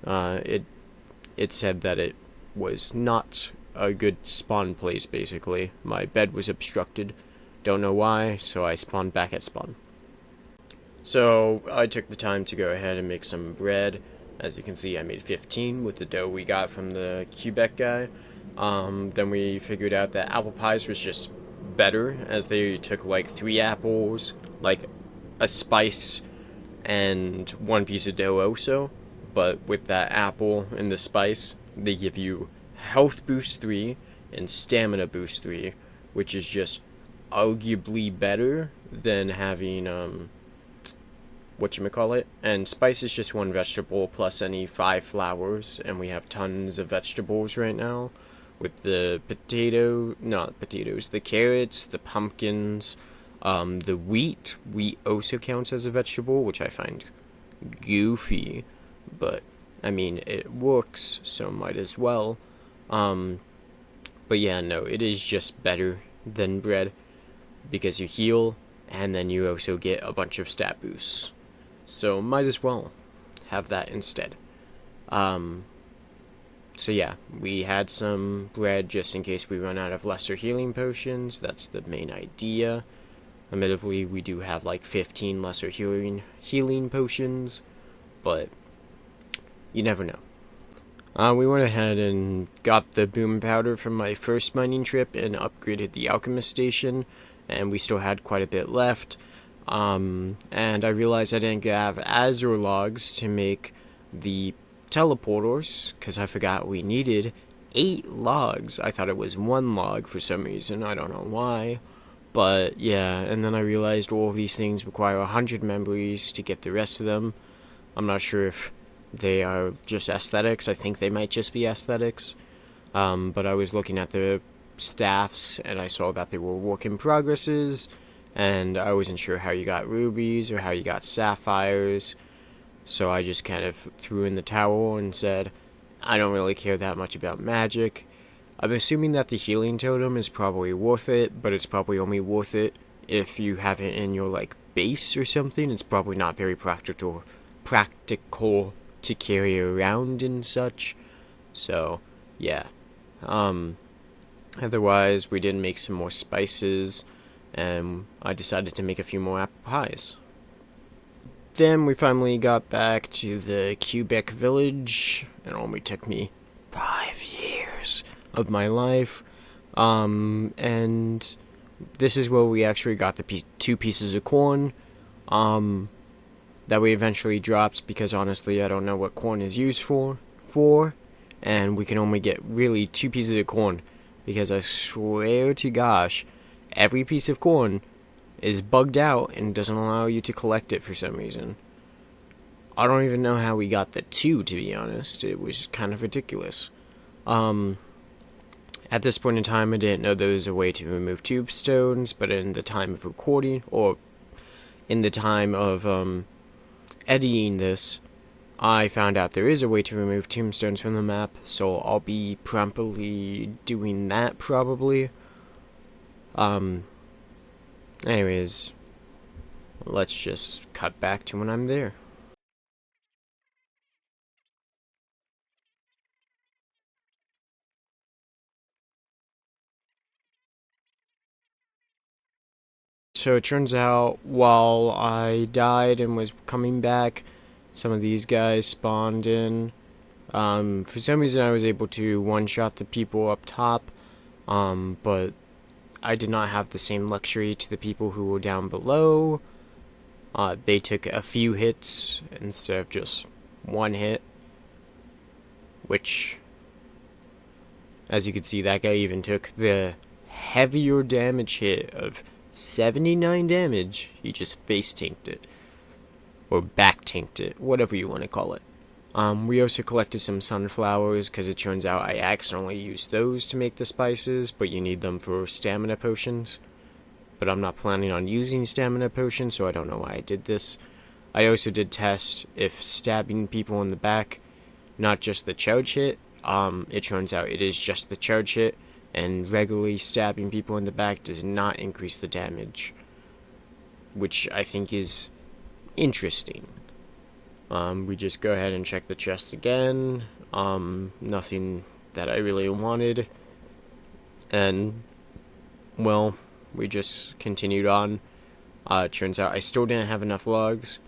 [SPEAKER 1] it said that it was not a good spawn place, basically. My bed was obstructed. Don't know why, so I spawned back at spawn. So I took the time to go ahead and make some bread. As you can see, I made 15 with the dough we got from the Quebec guy. Then we figured out that apple pies was just better, as they took like 3 apples, like a spice, and 1 piece of dough also. But with that apple and the spice, they give you health boost 3 and stamina boost 3, which is just arguably better than having whatchamacallit. And spice is just 1 vegetable plus any 5 flowers, and we have tons of vegetables right now with the the carrots, the pumpkins, the wheat. Wheat also counts as a vegetable, which I find goofy, but I mean, it works, so might as well. But yeah, no, it is just better than bread because you heal, and then you also get a bunch of stat boosts. So might as well have that instead. So yeah, we had some bread just in case we run out of lesser healing potions. That's the main idea. Admittedly, we do have like 15 lesser healing potions, but you never know. We went ahead and got the boom powder from my first mining trip and upgraded the alchemist station, and we still had quite a bit left. And I realized I didn't have azure logs to make the teleporters, because I forgot we needed 8 logs. I thought it was 1 log for some reason, I don't know why. But yeah, and then I realized all of these things require 100 memories to get the rest of them. I'm not sure if they are just aesthetics. I think they might just be aesthetics. But I was looking at the staffs, and I saw that they were work in progresses, and I wasn't sure how you got rubies or how you got sapphires. So I just kind of threw in the towel and said, I don't really care that much about magic. I'm assuming that the healing totem is probably worth it, but it's probably only worth it if you have it in your like base or something. It's probably not very practical to carry around and such. So yeah. Otherwise, we did make some more spices, and I decided to make a few more apple pies. Then we finally got back to the Quebec village. It only took me 5 years of my life. And this is where we actually got the 2 pieces of corn that we eventually dropped, because honestly I don't know what corn is used for, and we can only get really 2 pieces of corn, because I swear to gosh, every piece of corn is bugged out and doesn't allow you to collect it for some reason. I don't even know how we got the 2, to be honest. It was kind of ridiculous. At this point in time, I didn't know there was a way to remove tombstones, but in the time of recording, or in the time of editing this, I found out there is a way to remove tombstones from the map, so I'll be promptly doing that probably. Anyways, let's just cut back to when I'm there. So it turns out, while I died and was coming back, some of these guys spawned in. For some reason I was able to one-shot the people up top, but I did not have the same luxury to the people who were down below. They took a few hits instead of just 1 hit, which, as you can see, that guy even took the heavier damage hit of 79 damage. He just face tanked it, or back tanked it, whatever you want to call it. We also collected some sunflowers because it turns out I accidentally used those to make the spices, but you need them for stamina potions. But I'm not planning on using stamina potions, so I don't know why I did this. I also did test if stabbing people in the back, not just the charge hit, it turns out it is just the charge hit, and regularly stabbing people in the back does not increase the damage, which I think is interesting. We just go ahead and check the chest again. Nothing that I really wanted. And, well, we just continued on. Turns out I still didn't have enough logs.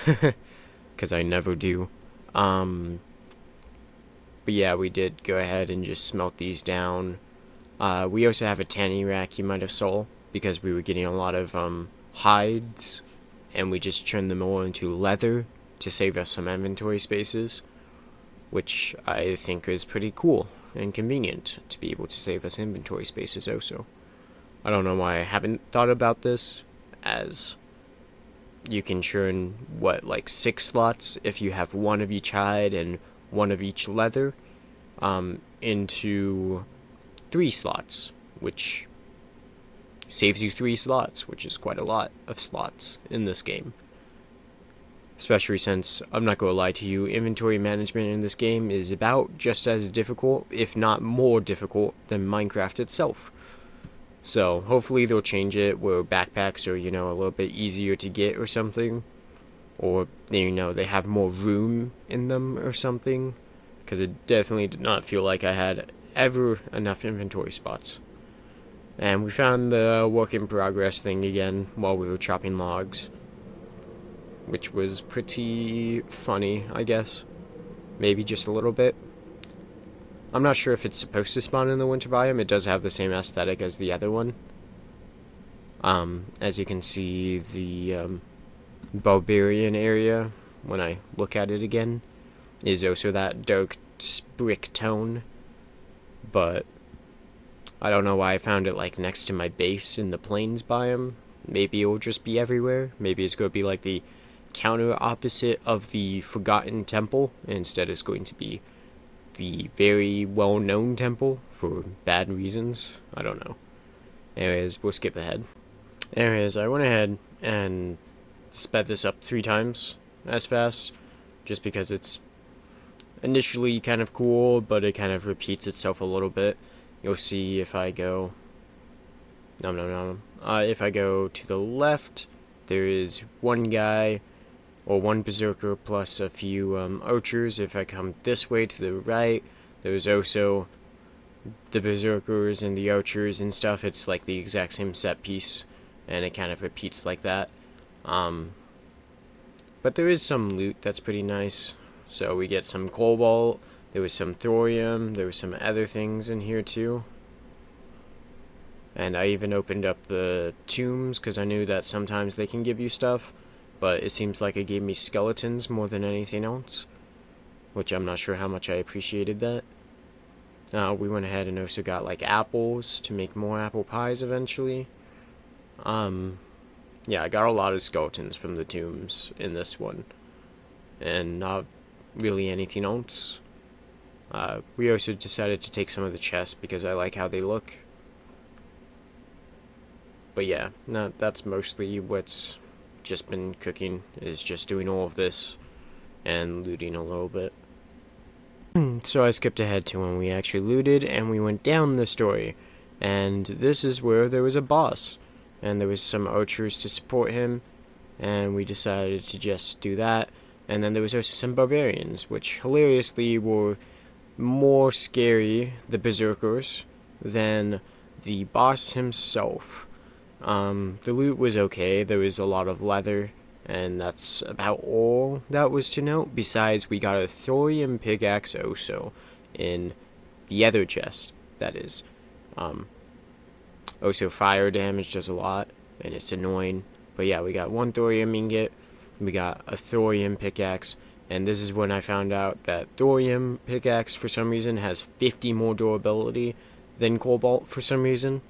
[SPEAKER 1] Because I never do. But yeah, we did go ahead and just smelt these down. We also have a tanning rack you might have saw, because we were getting a lot of hides, and we just turned them all into leather to save us some inventory spaces, which I think is pretty cool and convenient to be able to save us inventory spaces also. I don't know why I haven't thought about this, as you can churn, like 6 slots if you have one of each hide and one of each leather, into 3 slots, which saves you 3 slots, which is quite a lot of slots in this game. Especially since, I'm not going to lie to you, inventory management in this game is about just as difficult, if not more difficult, than Minecraft itself. So, hopefully they'll change it where backpacks are, a little bit easier to get or something. Or, they have more room in them or something. Because it definitely did not feel like I had ever enough inventory spots. And we found the work in progress thing again while we were chopping logs, which was pretty funny, I guess. Maybe just a little bit. I'm not sure if it's supposed to spawn in the winter biome. It does have the same aesthetic as the other one. As you can see, the barbarian area, when I look at it again, is also that dark brick tone. But I don't know why I found it like next to my base in the plains biome. Maybe it will just be everywhere. Maybe it's going to be like the counter opposite of the Forgotten Temple. Instead it's going to be the very well-known temple for bad reasons. I don't know. Anyways, we'll skip ahead. Anyways, I went ahead and sped this up 3 times as fast, just because it's initially kind of cool, but it kind of repeats itself a little bit. You'll see if I go... if I go to the left, there is one guy, or one berserker, plus a few archers. If I come this way to the right, there's also the berserkers and the archers and stuff. It's like the exact same set piece, and it kind of repeats like that. But there is some loot that's pretty nice. So we get some cobalt. There was some thorium, there was some other things in here too. And I even opened up the tombs, because I knew that sometimes they can give you stuff. But it seems like it gave me skeletons more than anything else, which I'm not sure how much I appreciated that. We went ahead and also got like apples to make more apple pies eventually. Yeah, I got a lot of skeletons from the tombs in this one. And not really anything else. We also decided to take some of the chests because I like how they look. But yeah, that's mostly what's just been cooking, is just doing all of this and looting a little bit. So I skipped ahead to when we actually looted and we went down the story. And this is where there was a boss. And there was some archers to support him. And we decided to just do that. And then there was also some barbarians, which hilariously were more scary, the berserkers, than the boss himself. The loot was okay. There was a lot of leather, and that's about all that was to note. Besides, we got a thorium pickaxe also in the other chest, that is. Also, fire damage does a lot, and it's annoying. But yeah, we got 1 thorium ingot, we got a thorium pickaxe, and this is when I found out that thorium pickaxe, for some reason, has 50 more durability than cobalt for some reason.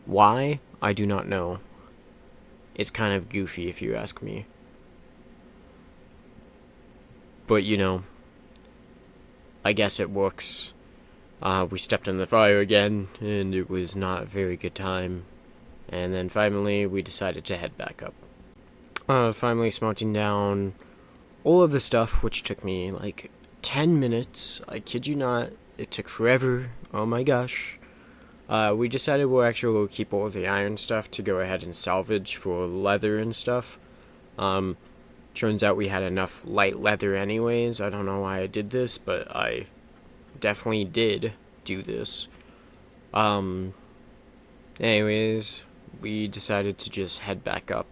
[SPEAKER 1] Why? I do not know. It's kind of goofy if you ask me. But you know, I guess it works. We stepped in the fire again, and it was not a very good time. And then finally, we decided to head back up. Finally smelting down all of the stuff, which took me like 10 minutes. I kid you not. It took forever. Oh my gosh. We decided we'll actually keep all of the iron stuff to go ahead and salvage for leather and stuff. Turns out we had enough light leather anyways. I don't know why I did this, but I definitely did do this. Anyways, we decided to just head back up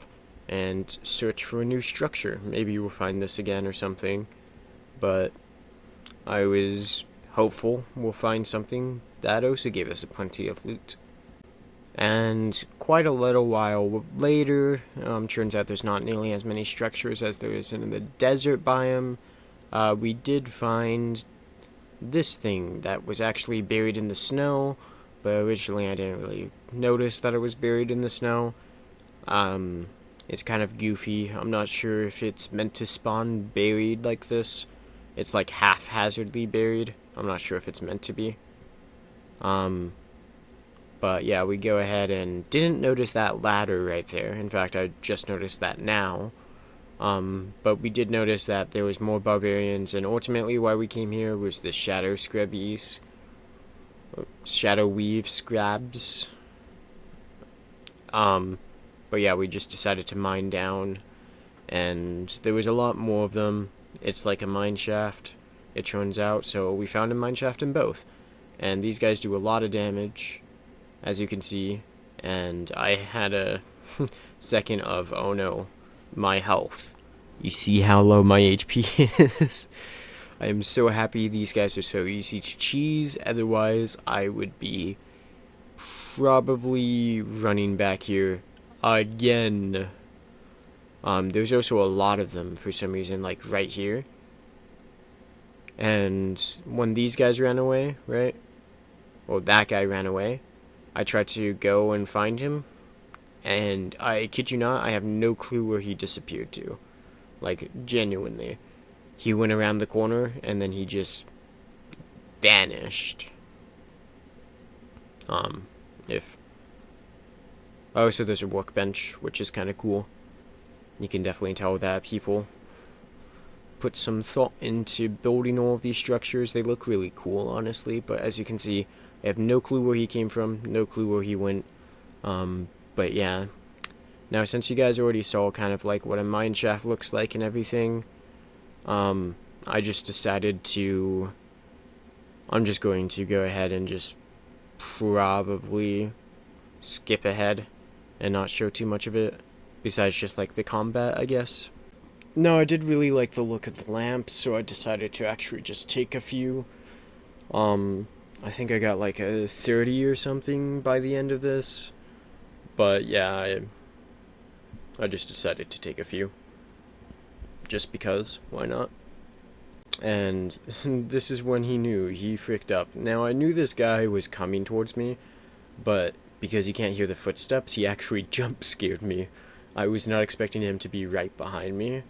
[SPEAKER 1] and search for a new structure. Maybe we'll find this again or something. But I was hopeful we'll find something that also gave us plenty of loot. And quite a little while later, turns out there's not nearly as many structures as there is in the desert biome. We did find this thing that was actually buried in the snow, but originally I didn't really notice that it was buried in the snow. It's kind of goofy. I'm not sure if it's meant to spawn buried like this. It's like haphazardly buried. I'm not sure if it's meant to be. But yeah, we go ahead and didn't notice that ladder right there. In fact, I just noticed that now. But we did notice that there was more barbarians, and ultimately why we came here was the shadow scrubbies. Shadow weave scrabs. But yeah, we just decided to mine down, and there was a lot more of them. It's like a mine shaft, it turns out, so we found a mine shaft in both. And these guys do a lot of damage, as you can see, and I had a second of, oh no, my health. You see how low my HP is? I am so happy these guys are so easy to cheese, otherwise I would be probably running back here again. There's also a lot of them for some reason, like right here. And when these guys ran away, right? Well, that guy ran away. I tried to go and find him, and I kid you not, I have no clue where he disappeared to. Like, genuinely. He went around the corner, and then he just vanished. Oh, so there's a workbench, which is kind of cool. You can definitely tell that people put some thought into building all of these structures. They look really cool, honestly, but as you can see, I have no clue where he came from, no clue where he went. But yeah. Now, since you guys already saw kind of like what a mine shaft looks like and everything, I just decided to... I'm just going to go ahead and just probably skip ahead and not show too much of it, besides just like the combat, I guess. No, I did really like the look of the lamps, so I decided to actually just take a few. I think I got like a 30 or something by the end of this, but yeah, I just decided to take a few, just because, why not? And this is when he knew, he fricked up. Now, I knew this guy was coming towards me, but because he can't hear the footsteps, he actually jump scared me. I was not expecting him to be right behind me.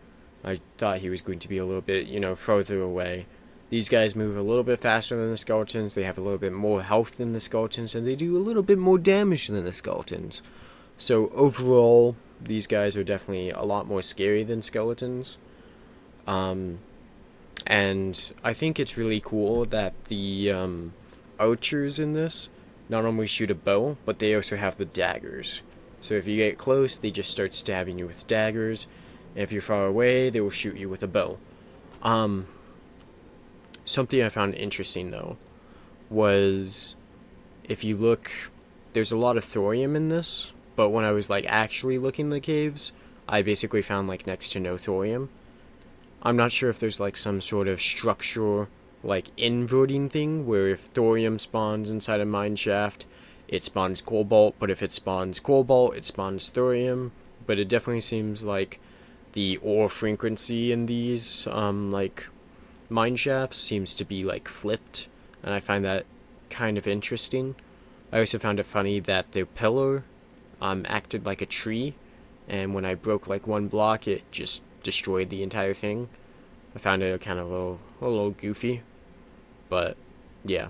[SPEAKER 1] I thought he was going to be a little bit, further away. These guys move a little bit faster than the skeletons, they have a little bit more health than the skeletons, and they do a little bit more damage than the skeletons. So overall, these guys are definitely a lot more scary than skeletons. And I think it's really cool that the archers in this not only shoot a bow, but they also have the daggers. So if you get close, they just start stabbing you with daggers. And if you're far away, they will shoot you with a bow. Something I found interesting, though, was if you look, there's a lot of thorium in this, but when I was like actually looking in the caves, I basically found like next to no thorium. I'm not sure if there's like some sort of structure, like inverting thing, where if thorium spawns inside a mine shaft, it spawns cobalt, but if it spawns cobalt, it spawns thorium. But it definitely seems like the ore frequency in these, like, mine shafts seems to be, like, flipped, and I find that kind of interesting. I also found it funny that their pillar, acted like a tree, and when I broke like one block, it just destroyed the entire thing. I found it kind of a little goofy, but yeah.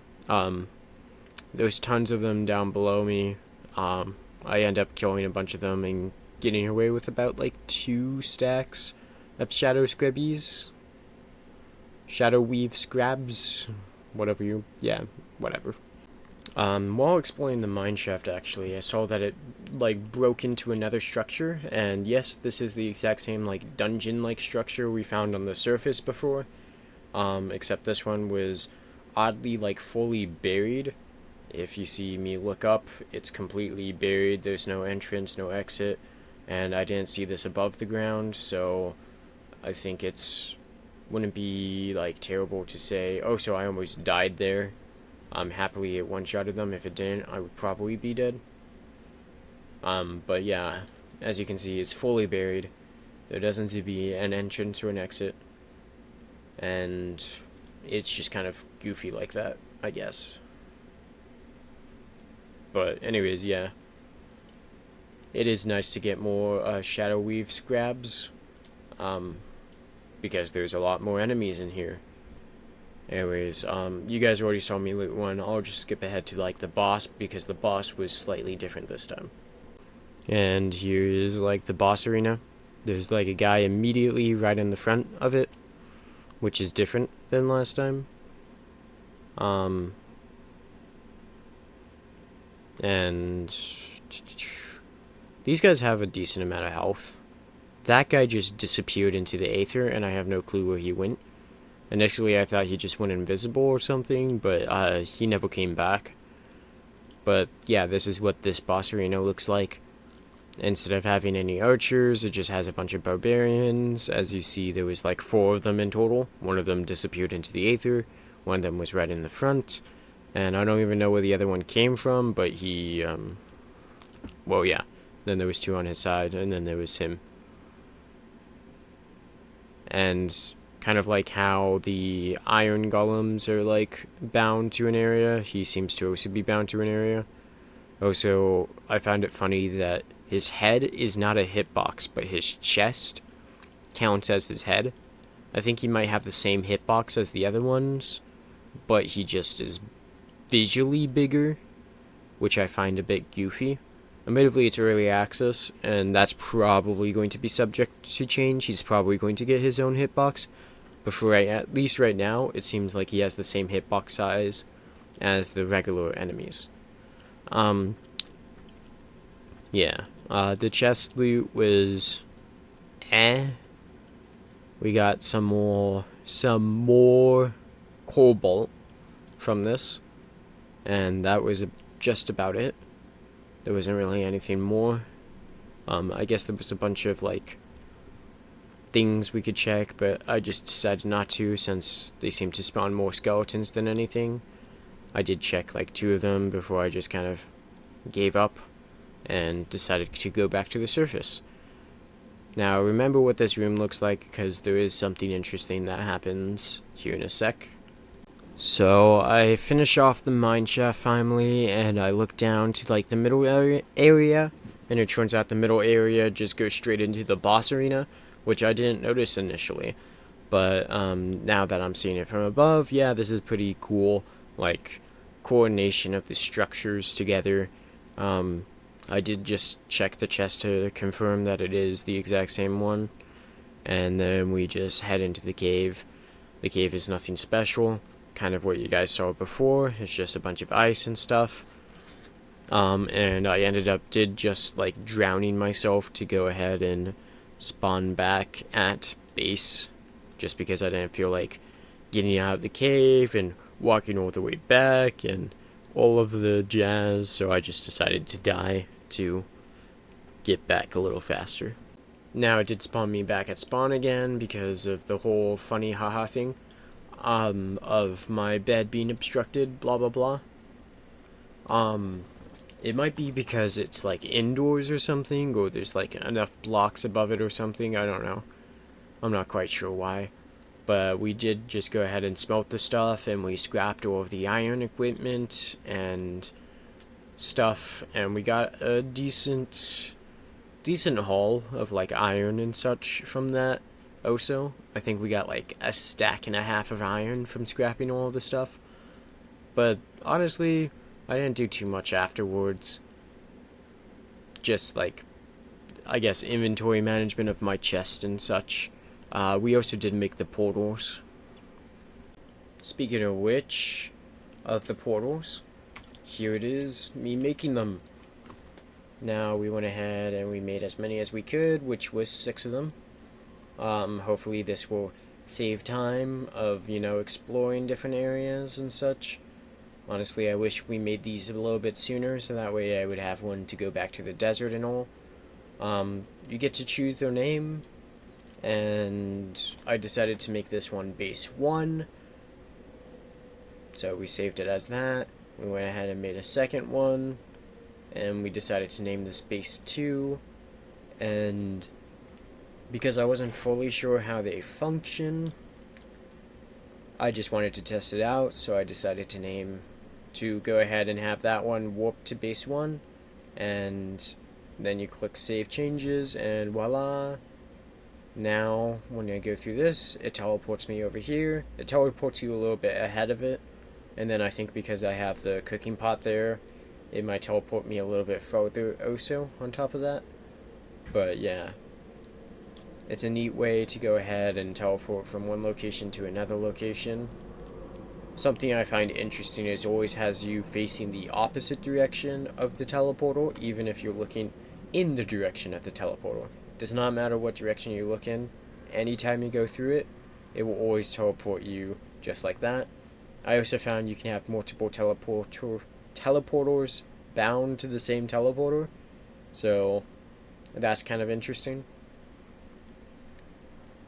[SPEAKER 1] There's tons of them down below me. I end up killing a bunch of them and getting away with about like 2 stacks of shadow scrubbies. Shadow weave scrabs. Whatever. While exploring the mineshaft, actually, I saw that it like broke into another structure, and yes, this is the exact same like dungeon-like structure we found on the surface before. Except this one was oddly like fully buried. If you see me look up, it's completely buried. There's no entrance, no exit, and I didn't see this above the ground, so I think wouldn't be like terrible to say, oh, so I almost died there. Happily it one-shotted them. If it didn't, I would probably be dead. But yeah, as you can see, it's fully buried. There doesn't seem to be an entrance or an exit, and it's just kind of goofy like that, I guess. But anyways, yeah, it is nice to get more shadow weave scrabs, because there's a lot more enemies in here. Anyways, you guys already saw me loot one. I'll just skip ahead to like the boss, because the boss was slightly different this time. And here's like the boss arena. There's like a guy immediately right in the front of it, which is different than last time. And these guys have a decent amount of health. That guy just disappeared into the aether, and I have no clue where he went. Initially, I thought he just went invisible or something, but he never came back. But yeah, this is what this boss arena looks like. Instead of having any archers, it just has a bunch of barbarians. As you see, there was like 4 of them in total. One of them disappeared into the aether. One of them was right in the front. And I don't even know where the other one came from, but he, well, yeah. Then there was 2 on his side, and then there was him. And kind of like how the iron golems are like bound to an area, he seems to also be bound to an area. Also, I found it funny that his head is not a hitbox, but his chest counts as his head. I think he might have the same hitbox as the other ones, but he just is visually bigger, which I find a bit goofy. Admittedly, it's early access, and that's probably going to be subject to change. He's probably going to get his own hitbox. But for at least right now, it seems like he has the same hitbox size as the regular enemies. Yeah. The chest loot was We got some more cobalt from this, and that was just about it. There wasn't really anything more. I guess there was a bunch of like things we could check, but I just decided not to, since they seem to spawn more skeletons than anything. I did check like 2 of them before I just kind of gave up and decided to go back to the surface. Now, remember what this room looks like, because there is something interesting that happens here in a sec. So, I finish off the mineshaft finally, and I look down to like the middle area, and it turns out the middle area just goes straight into the boss arena, which I didn't notice initially. But now that I'm seeing it from above, yeah, this is pretty cool, like coordination of the structures together. I did just check the chest to confirm that it is the exact same one, and then we just head into the cave. The cave is nothing special, kind of what you guys saw before. It's just a bunch of ice and stuff. And I ended up just like drowning myself to go ahead and spawn back at base, just because I didn't feel like getting out of the cave and walking all the way back and all of the jazz, so I just decided to die to get back a little faster. Now it did spawn me back at spawn again because of the whole funny haha thing of my bed being obstructed, blah blah blah. It might be because it's like indoors or something, or there's like enough blocks above it or something, I don't know. I'm not quite sure why. But we did just go ahead and smelt the stuff, and we scrapped all of the iron equipment and stuff, and we got a decent decent haul of like iron and such from that. Also, I think we got like a stack and a half of iron from scrapping all of the stuff. But honestly, I didn't do too much afterwards. Just like, I guess, inventory management of my chest and such. We also did make the portals. Speaking of which, of the portals, here it is, me making them. Now we went ahead and we made as many as we could, which was 6 of them. Hopefully this will save time of, exploring different areas and such. Honestly, I wish we made these a little bit sooner, so that way I would have one to go back to the desert and all. You get to choose their name, and I decided to make this one base 1. So we saved it as that. We went ahead and made a second one, and we decided to name this base 2. And because I wasn't fully sure how they function, I just wanted to test it out, so I decided to go ahead and have that one warp to base 1, and then you click save changes, and voila. Now when I go through this, it teleports me over here. It teleports you a little bit ahead of it, and then I think because I have the cooking pot there, it might teleport me a little bit further also on top of that. But yeah, it's a neat way to go ahead and teleport from one location to another location. Something I find interesting is it always has you facing the opposite direction of the teleporter, even if you're looking in the direction of the teleporter. Does not matter what direction you look in. Anytime you go through it, it will always teleport you just like that. I also found you can have multiple teleporters bound to the same teleporter, so that's kind of interesting.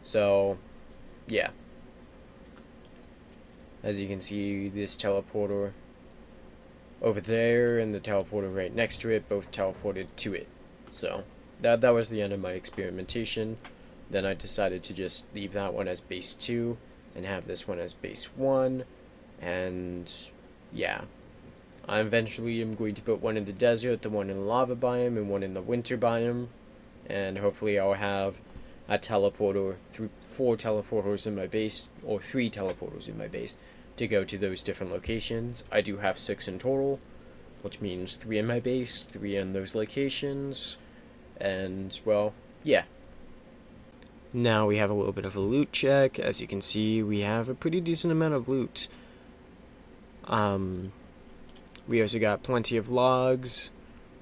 [SPEAKER 1] So, yeah. As you can see, this teleporter over there and the teleporter right next to it both teleported to it. So, that was the end of my experimentation. Then I decided to just leave that one as base 2 and have this one as base 1. And, yeah. I eventually am going to put one in the desert, the one in the lava biome, and one in the winter biome. And hopefully I'll have a teleporter, 4 teleporters in my base, or 3 teleporters in my base, to go to those different locations. I do have 6 in total, which means 3 in my base, 3 in those locations, and, well, yeah. Now we have a little bit of a loot check. As you can see, we have a pretty decent amount of loot. We also got plenty of logs.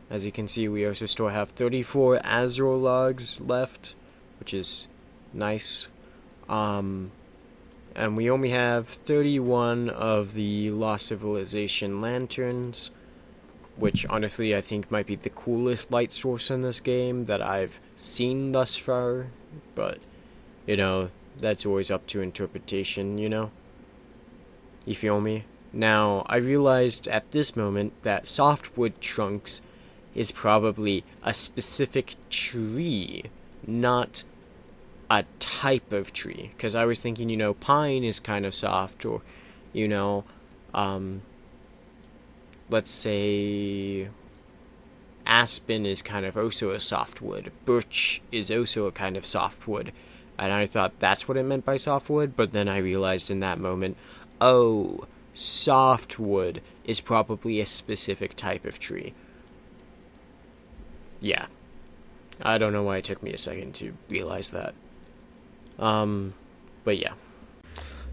[SPEAKER 1] As you can see, we also still have 34 Azure logs left, which is nice. And we only have 31 of the Lost Civilization lanterns, which honestly I think might be the coolest light source in this game that I've seen thus far. But, that's always up to interpretation, You feel me? Now, I realized at this moment that softwood trunks is probably a specific tree, not a type of tree. Because I was thinking, pine is kind of soft, or, let's say aspen is kind of also a softwood. Birch is also a kind of softwood. And I thought that's what it meant by softwood, but then I realized in that moment, oh, softwood is probably a specific type of tree. Yeah. I don't know why it took me a second to realize that. But yeah.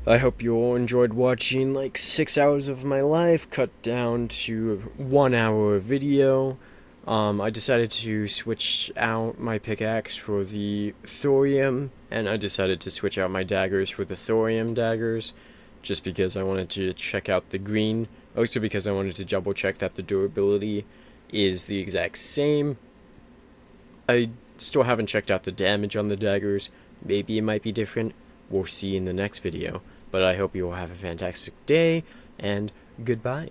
[SPEAKER 1] I hope you all enjoyed watching like 6 hours of my life cut down to 1 hour video. I decided to switch out my pickaxe for the thorium, and I decided to switch out my daggers for the thorium daggers, just because I wanted to check out the green, also because I wanted to double check that the durability is the exact same. I still haven't checked out the damage on the daggers. Maybe it might be different. We'll see in the next video. But I hope you all have a fantastic day, and goodbye.